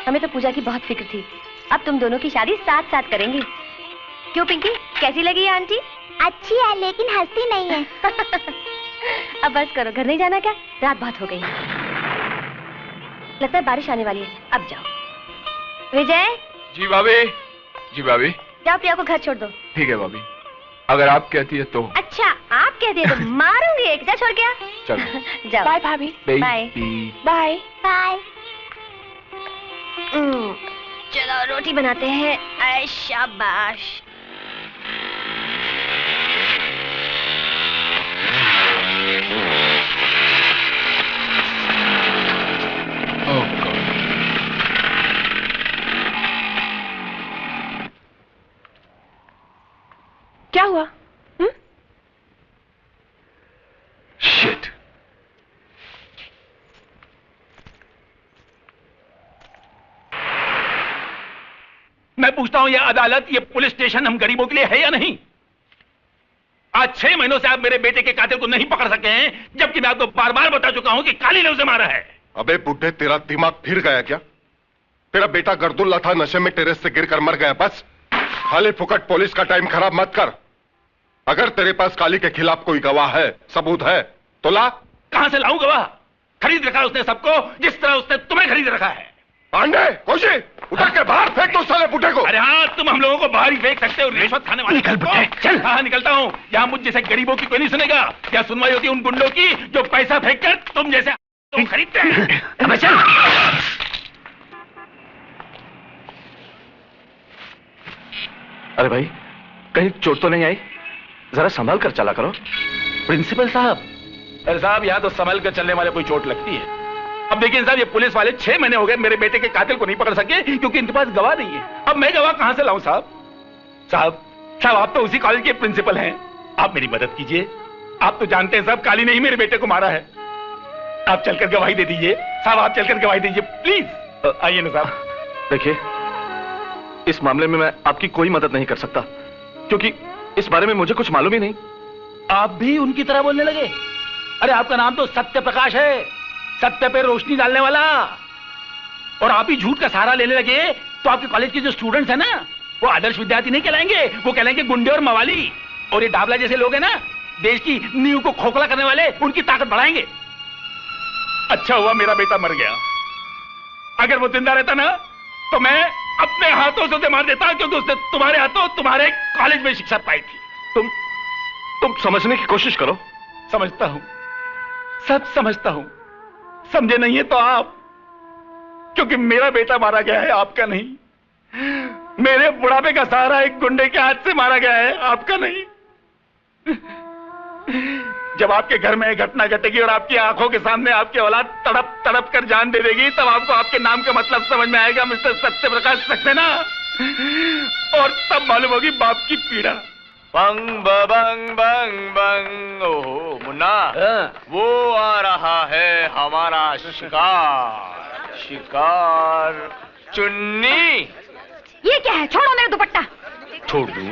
हमें तो पूजा की बहुत फिक्र थी। अब तुम दोनों की शादी साथ साथ करेंगी। क्यों पिंकी, कैसी लगी ये आंटी? अच्छी है लेकिन हंसती नहीं है। अब बस करो, घर नहीं जाना क्या? रात बहुत हो गई। लगता है बारिश आने वाली है, अब जाओ। विजय। जी भाभी। जी भाभी। जाओ प्रिया को घर छोड़ दो। ठीक है भाभी, अगर आप कहती है तो। अच्छा, आप कहती है तो मारूंगी एक। जा छोड़ गया। चलो जाओ। बाय भाभी। Bye bye bye. चलो रोटी बनाते हैं। आय शाबाश। क्या हुआ? शिट। मैं पूछता हूं, ये अदालत, ये पुलिस स्टेशन हम गरीबों के लिए है या नहीं? आज 6 महीनों से आप मेरे बेटे के कातिल को नहीं पकड़ सके हैं, जबकि मैं आपको बार बार बता चुका हूं कि काली ने उसे मारा है। अबे बुड्ढे, तेरा दिमाग फिर गया क्या? तेरा बेटा गर्दुल्ला था, नशे में टेरेस से गिरकर मर गया। बस खाली फुकट पुलिस का टाइम खराब मत कर। अगर तेरे पास काली के खिलाफ कोई गवाह है, सबूत है, तो ला। कहां से लाऊं गवाह? खरीद रखा उसने सबको, जिस तरह उसने तुम्हें खरीद रखा है। पांडे, कोशिश उठा के बाहर फेंक दो साले बुड्ढे को। अरे हाँ, तुम हम लोगों को बाहर ही फेंक सकते हो, रिश्वत खाने वाले। निकल बुड्ढे, चल। हाँ, निकलता हूँ। यहाँ मुझ जैसे गरीबों की कोई नहीं सुनेगा। क्या सुनवाई होती है उन गुंडों की जो पैसा फेंक कर तुम जैसे तुम खरीदते हैं। अब चल। अरे भाई, कहीं चोट तो नहीं आई? जरा संभाल कर चला करो। प्रिंसिपल साहब। अरे साहब, यहाँ तो संभल कर चलने वाले कोई चोट लगती है। अब देखिए साहब, ये पुलिस वाले 6 महीने हो गए मेरे बेटे के कातिल को नहीं पकड़ सके क्योंकि इनके पास गवाह नहीं है। अब मैं गवाह कहां से लाऊं साहब? साहब आप तो उसी कॉलेज के प्रिंसिपल हैं, आप मेरी मदद कीजिए। आप तो जानते हैं साहब, काली ने ही मेरे बेटे को मारा है। आप चलकर गवाही दे दीजिए साहब, आप चलकर गवाही दीजिए प्लीज। आइए ना साहब। देखिए, इस मामले में मैं आपकी कोई मदद नहीं कर सकता क्योंकि इस बारे में मुझे कुछ मालूम ही नहीं। आप भी उनकी तरह बोलने लगे? अरे आपका नाम तो सत्य प्रकाश है, सत्य पे रोशनी डालने वाला। और आप ही झूठ का सहारा लेने लगे तो आपके कॉलेज के जो स्टूडेंट्स हैं ना, वो आदर्श विद्यार्थी नहीं कहलाएंगे, वो कहलाएंगे गुंडे और मवाली। और ये डाबला जैसे लोग हैं ना, देश की नींव को खोखला करने वाले, उनकी ताकत बढ़ाएंगे। अच्छा हुआ मेरा बेटा मर गया। अगर वो जिंदा रहता ना तो मैं अपने हाथों से उसे मार देता, क्योंकि उसने तुम्हारे हाथों तुम्हारे कॉलेज में शिक्षा पाई थी। तुम समझने की कोशिश करो। समझता हूं, सब समझता हूं। समझे नहीं है तो आप, क्योंकि मेरा बेटा मारा गया है, आपका नहीं। मेरे बुढ़ापे का सहारा एक गुंडे के हाथ से मारा गया है, आपका नहीं। जब आपके घर में एक घटना घटेगी और आपकी आंखों के सामने आपकी औलाद तड़प तड़प कर जान दे देगी, तब आपको आपके नाम का मतलब समझ में आएगा, मिस्टर सत्य प्रकाश सक्सेना। और तब मालूम होगी बाप की पीड़ा। बंग बंग बंग बंग। ओहो मुन्ना, वो आ रहा है हमारा शिकार। शिकार चुन्नी। ये क्या है? छोड़ो मेरा दुपट्टा। छोड़ दूं?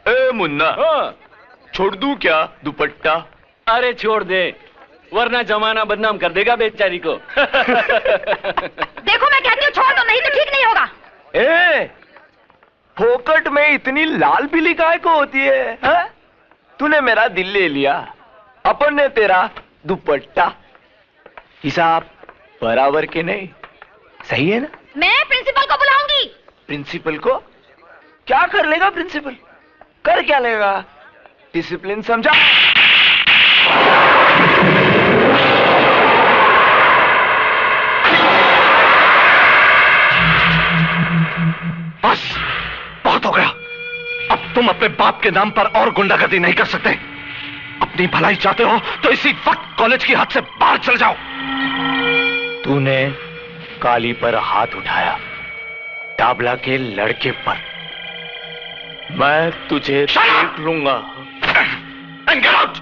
ए मुन्ना, छोड़ दूं क्या दुपट्टा? अरे छोड़ दे, वरना जमाना बदनाम कर देगा बेचारी को। देखो मैं कहती हूँ छोड़ दो, नहीं तो ठीक नहीं होगा। ए, फोकट में इतनी लाल पीली काय को होती है, हा? तूने मेरा दिल ले लिया, अपन ने तेरा दुपट्टा। हिसाब बराबर के नहीं, सही है ना? मैं प्रिंसिपल को बुलाऊंगी। प्रिंसिपल को? क्या कर लेगा प्रिंसिपल? कर क्या लेगा? डिसिप्लिन समझा? बस बहुत हो गया। अब तुम अपने बाप के नाम पर और गुंडागर्दी नहीं कर सकते। अपनी भलाई चाहते हो तो इसी वक्त कॉलेज की हद से बाहर चल जाओ। तूने काली पर हाथ उठाया, डाबला के लड़के पर। मैं तुझे देख लूंगा। And get out!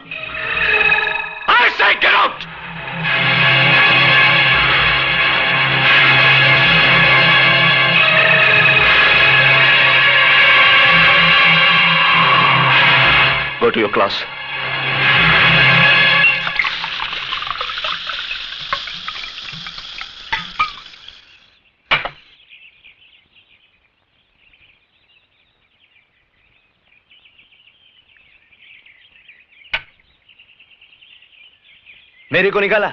I say get to your class. मेरे को निकाला,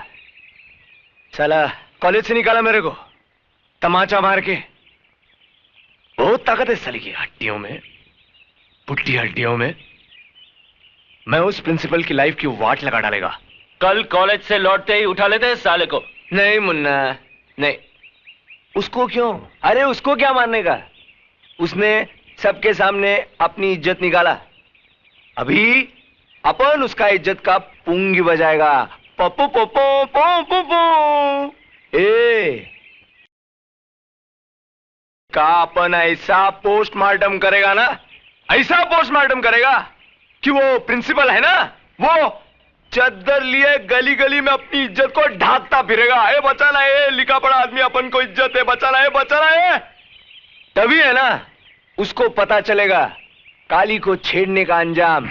साला कॉलेज से निकाला मेरे को तमाचा मार के। बहुत ताकत है साली की हड्डियों में, पुट्टी हड्डियों में। मैं उस प्रिंसिपल की लाइफ की वाट लगा डालेगा। कल कॉलेज से लौटते ही उठा लेते हैं साले को। नहीं मुन्ना नहीं। उसको क्यों? अरे उसको क्या मारने का? उसने सबके सामने अपनी इज्जत निकाला। अभी अपन उसका इज्जत का पुंगी बजाएगा। पप्पू पप्पू पप्पू पप्पू। ए का अपन ऐसा पोस्टमार्टम करेगा ना, ऐसा पोस्टमार्टम करेगा कि वो प्रिंसिपल है ना, वो चद्दर लिए गली गली में अपनी इज्जत को ढांकता फिरेगा। ए बचाना है, लिखा पड़ा आदमी अपन को इज्जत है, बचाना है, बचाना है। तभी है ना उसको पता चलेगा काली को छेड़ने का अंजाम।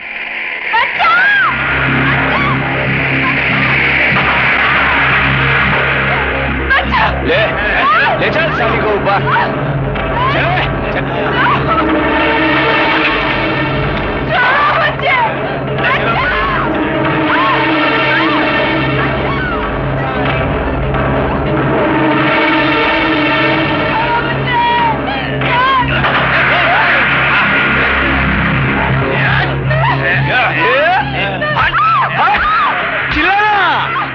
ले चल साली को ऊपर।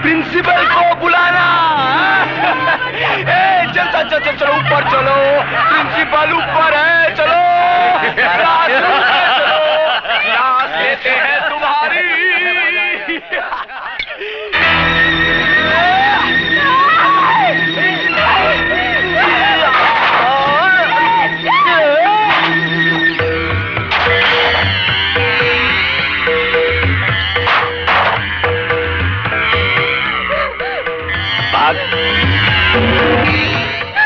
प्रिंसिपल को बुलाना। चलो ऊपर चलो, प्रिंसिपल ऊपर है, चलो क्लास लेते हैं तुम्हारी। भाग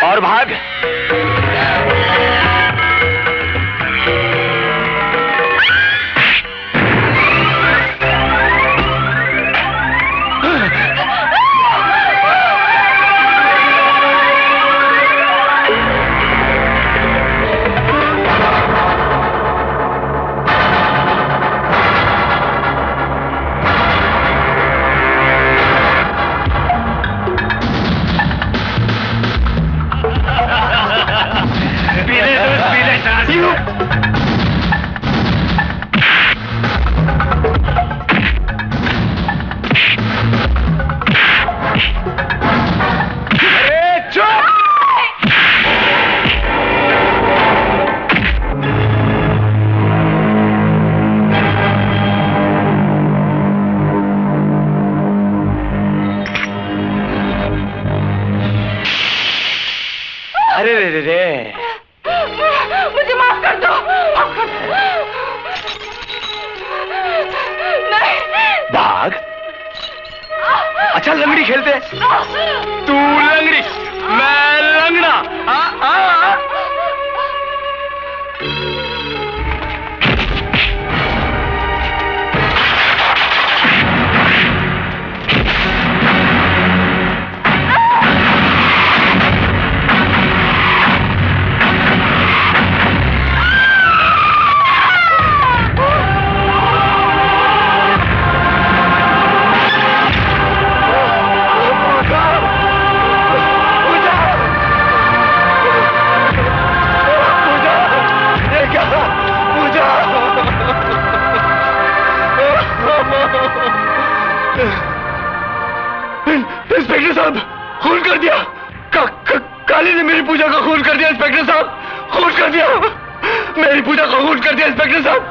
और भाग। मुझे माफ कर दो। नहीं। भाग। अच्छा लंगड़ी खेलते? तू लंगड़ी, मैं लंगड़ा। इंस्पेक्टर साहब, खून कर दिया। काली ने मेरी पूजा का खून कर दिया। इंस्पेक्टर साहब, खून कर दिया। मेरी पूजा का खून कर दिया। इंस्पेक्टर साहब,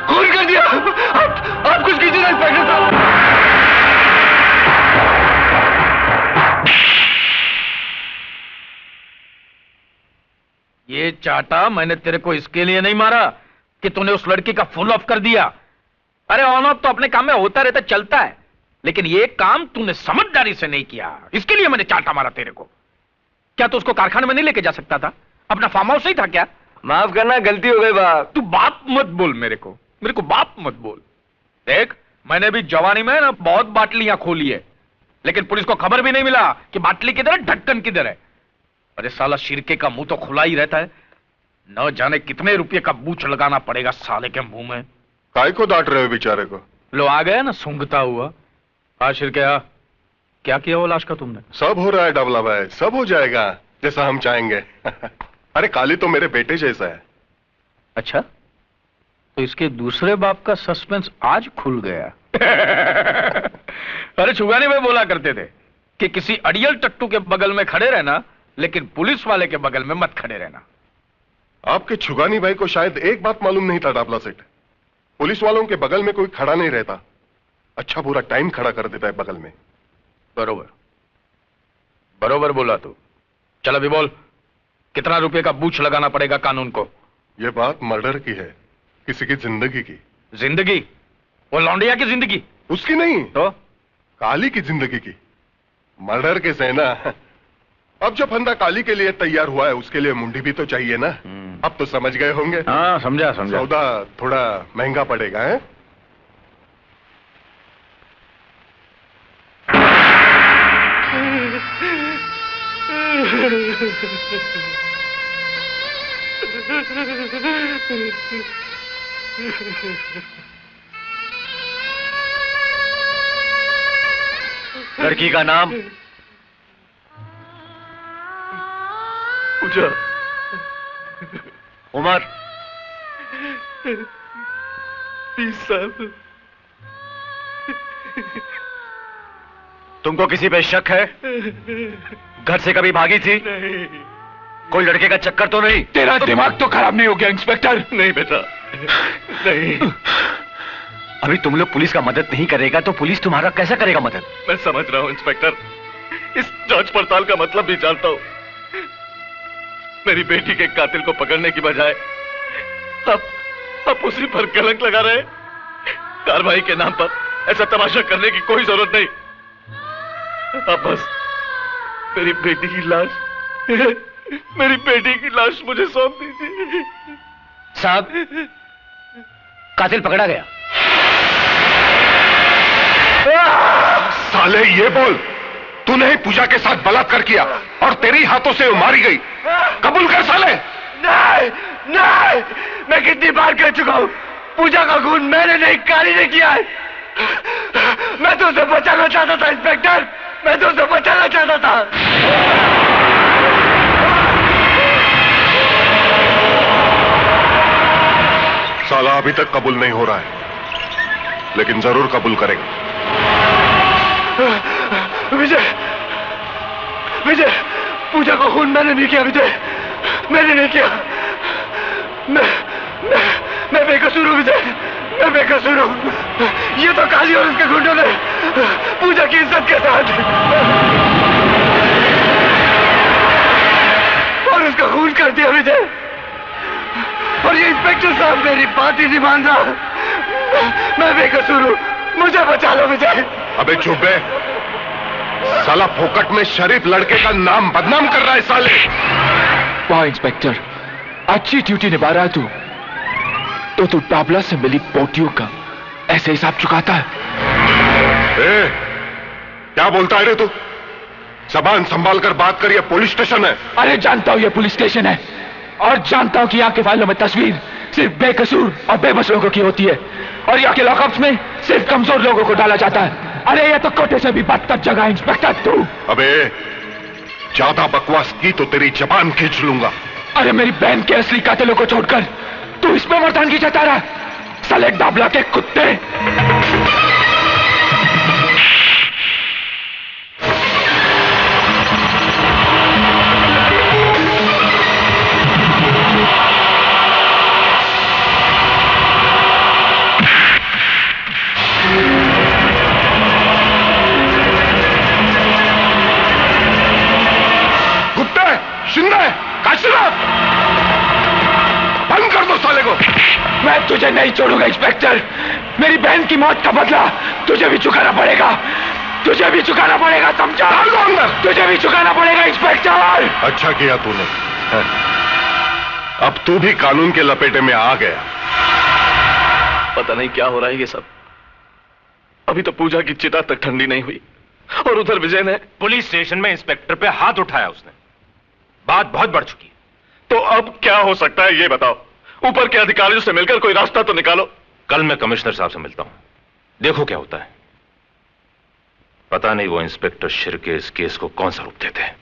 खून कर दिया। आप कुछ कीजिए ना इंस्पेक्टर साहब। ये चाटा मैंने तेरे को इसके लिए नहीं मारा कि तूने उस लड़की का फुल ऑफ कर दिया। अरे ऑन ऑफ तो अपने काम में होता रहता, चलता है, लेकिन ये काम तूने समझदारी से नहीं किया, इसके लिए मैंने चाटा मारा तेरे को। क्या तू उसको कारखाने में नहीं लेके जा सकता था? अपना फार्म हाउस ही था क्या? माफ करना, गलती हो गई बाप। तू बाप मत बोल मेरे को बाप मत बोल। देख, मैंने भी जवानी में ना बहुत बाटलियां खोली है, लेकिन पुलिस को खबर भी नहीं मिला कि बाटली किधर है, ढक्कन किधर है। अरे साला शिरके का मुंह तो खुला ही रहता है, न जाने कितने रुपये का बूच लगाना पड़ेगा साले के मुंह में। काय को डांट रहे हो बेचारे को? लो आ गया ना सूंघता हुआ। हाँ शिरके, क्या किया वो लाश का तुमने? सब हो रहा है डबला भाई, सब हो जाएगा जैसा हम चाहेंगे। अरे काली तो मेरे बेटे जैसा है। अच्छा, तो इसके दूसरे बाप का सस्पेंस आज खुल गया। अरे छुगानी भाई बोला करते थे कि किसी अड़ियल टट्टू के बगल में खड़े रहना, लेकिन पुलिस वाले के बगल में मत खड़े रहना। आपके छुगानी भाई को शायद एक बात मालूम नहीं था डाबला सेठ, पुलिस वालों के बगल में कोई खड़ा नहीं रहता, अच्छा पूरा टाइम खड़ा कर देता है बगल में। बरोबर बरोबर बोला तू। चल अभी बोल, कितना रुपए का बूच लगाना पड़ेगा कानून को? यह बात मर्डर की है, किसी की जिंदगी की। जिंदगी? वो लौंडिया की जिंदगी? उसकी नहीं तो काली की जिंदगी की। मर्डर के से ना, अब जो फंदा काली के लिए तैयार हुआ है उसके लिए मुंडी भी तो चाहिए ना। अब तो समझ गए होंगे। हाँ समझा समझा। सौदा थोड़ा महंगा पड़ेगा है? लड़की का नाम पूजा। उम्र 20 साल। तुमको किसी पे शक है? घर से कभी भागी थी? नहीं। कोई लड़के का चक्कर तो नहीं? तेरा दिमाग तो खराब नहीं हो गया इंस्पेक्टर? नहीं बेटा, नहीं। अभी तुम लोग पुलिस का मदद नहीं करेगा तो पुलिस तुम्हारा कैसा करेगा मदद? मैं समझ रहा हूं इंस्पेक्टर, इस जांच पड़ताल का मतलब भी जानता हूं। मेरी बेटी के कातिल को पकड़ने की बजाय आप उसी पर कलंक लगा रहे। कार्रवाई के नाम पर ऐसा तमाशा करने की कोई जरूरत नहीं। आप बस मेरी बेटी की लाश मुझे सौंप दीजिए। साहब, कातिल पकड़ा गया। साले ये बोल, तूने ही पूजा के साथ बलात्कार किया और तेरी हाथों से वो मारी गई, कबूल कर साले। नहीं नहीं, मैं कितनी बार कह चुका हूं, पूजा का खून मैंने नहीं, काली ने किया है। मैं तो उसे बचाना चाहता था इंस्पेक्टर, मैं तो उसे बचाना चाहता था। साला अभी तक कबूल नहीं हो रहा है, लेकिन जरूर कबूल करेगा। विजय, विजय, पूजा का खून मैंने नहीं किया विजय, मैंने नहीं किया। मैं बेकसूर हूं विजय, मैं बेकसूर हूं। ये तो काली और उसके गुंडों ने पूजा की इज्जत के साथ और उसका खून कर दिया विजय। और ये इंस्पेक्टर साहब मेरी बात ही नहीं मान रहा। मैं बेकसूर हूं, मुझे बचा लो विजय। अबे चुप है, साला फोकट में शरीफ लड़के का नाम बदनाम कर रहा है साले। वाह इंस्पेक्टर, अच्छी ड्यूटी निभा रहा है तू। तो तू डाबला से मिली पोटियों का ऐसे हिसाब चुकाता है? क्या बोलता है रे तू? जबान संभाल कर बात कर, ये पुलिस स्टेशन है। अरे जानता हूं ये पुलिस स्टेशन है, और जानता हूं कि यहाँ के फाइलों में तस्वीर सिर्फ बेकसूर और बेबस लोगों की होती है, और यहाँ के लॉकअप्स में सिर्फ कमजोर लोगों को डाला जाता है। अरे ये तो कोटे से भी बदतर जगह है इंस्पेक्टर तू। अबे ज्यादा बकवास की तो तेरी जबान खींच लूंगा। अरे मेरी बहन के असली कातिलों को छोड़कर तू इसमें मर्दानगी जता रहा, साले डाबला के कुत्ते। बंद कर दो साले को। मैं तुझे नहीं छोड़ूंगा इंस्पेक्टर, मेरी बहन की मौत का बदला तुझे भी चुकाना पड़ेगा, तुझे भी चुकाना पड़ेगा, समझा? तुझे भी चुकाना पड़ेगा इंस्पेक्टर। अच्छा किया तूने, अब तू भी कानून के लपेटे में आ गया। पता नहीं क्या हो रहा है ये सब। अभी तो पूजा की चिता तक ठंडी नहीं हुई और उधर विजय ने पुलिस स्टेशन में इंस्पेक्टर पे हाथ उठाया उसने। बात बहुत बढ़ चुकी है। तो अब क्या हो सकता है ये बताओ। ऊपर के अधिकारियों से मिलकर कोई रास्ता तो निकालो। कल मैं कमिश्नर साहब से मिलता हूं, देखो क्या होता है। पता नहीं वो इंस्पेक्टर शिर्के इस केस को कौन सा रूप देते हैं।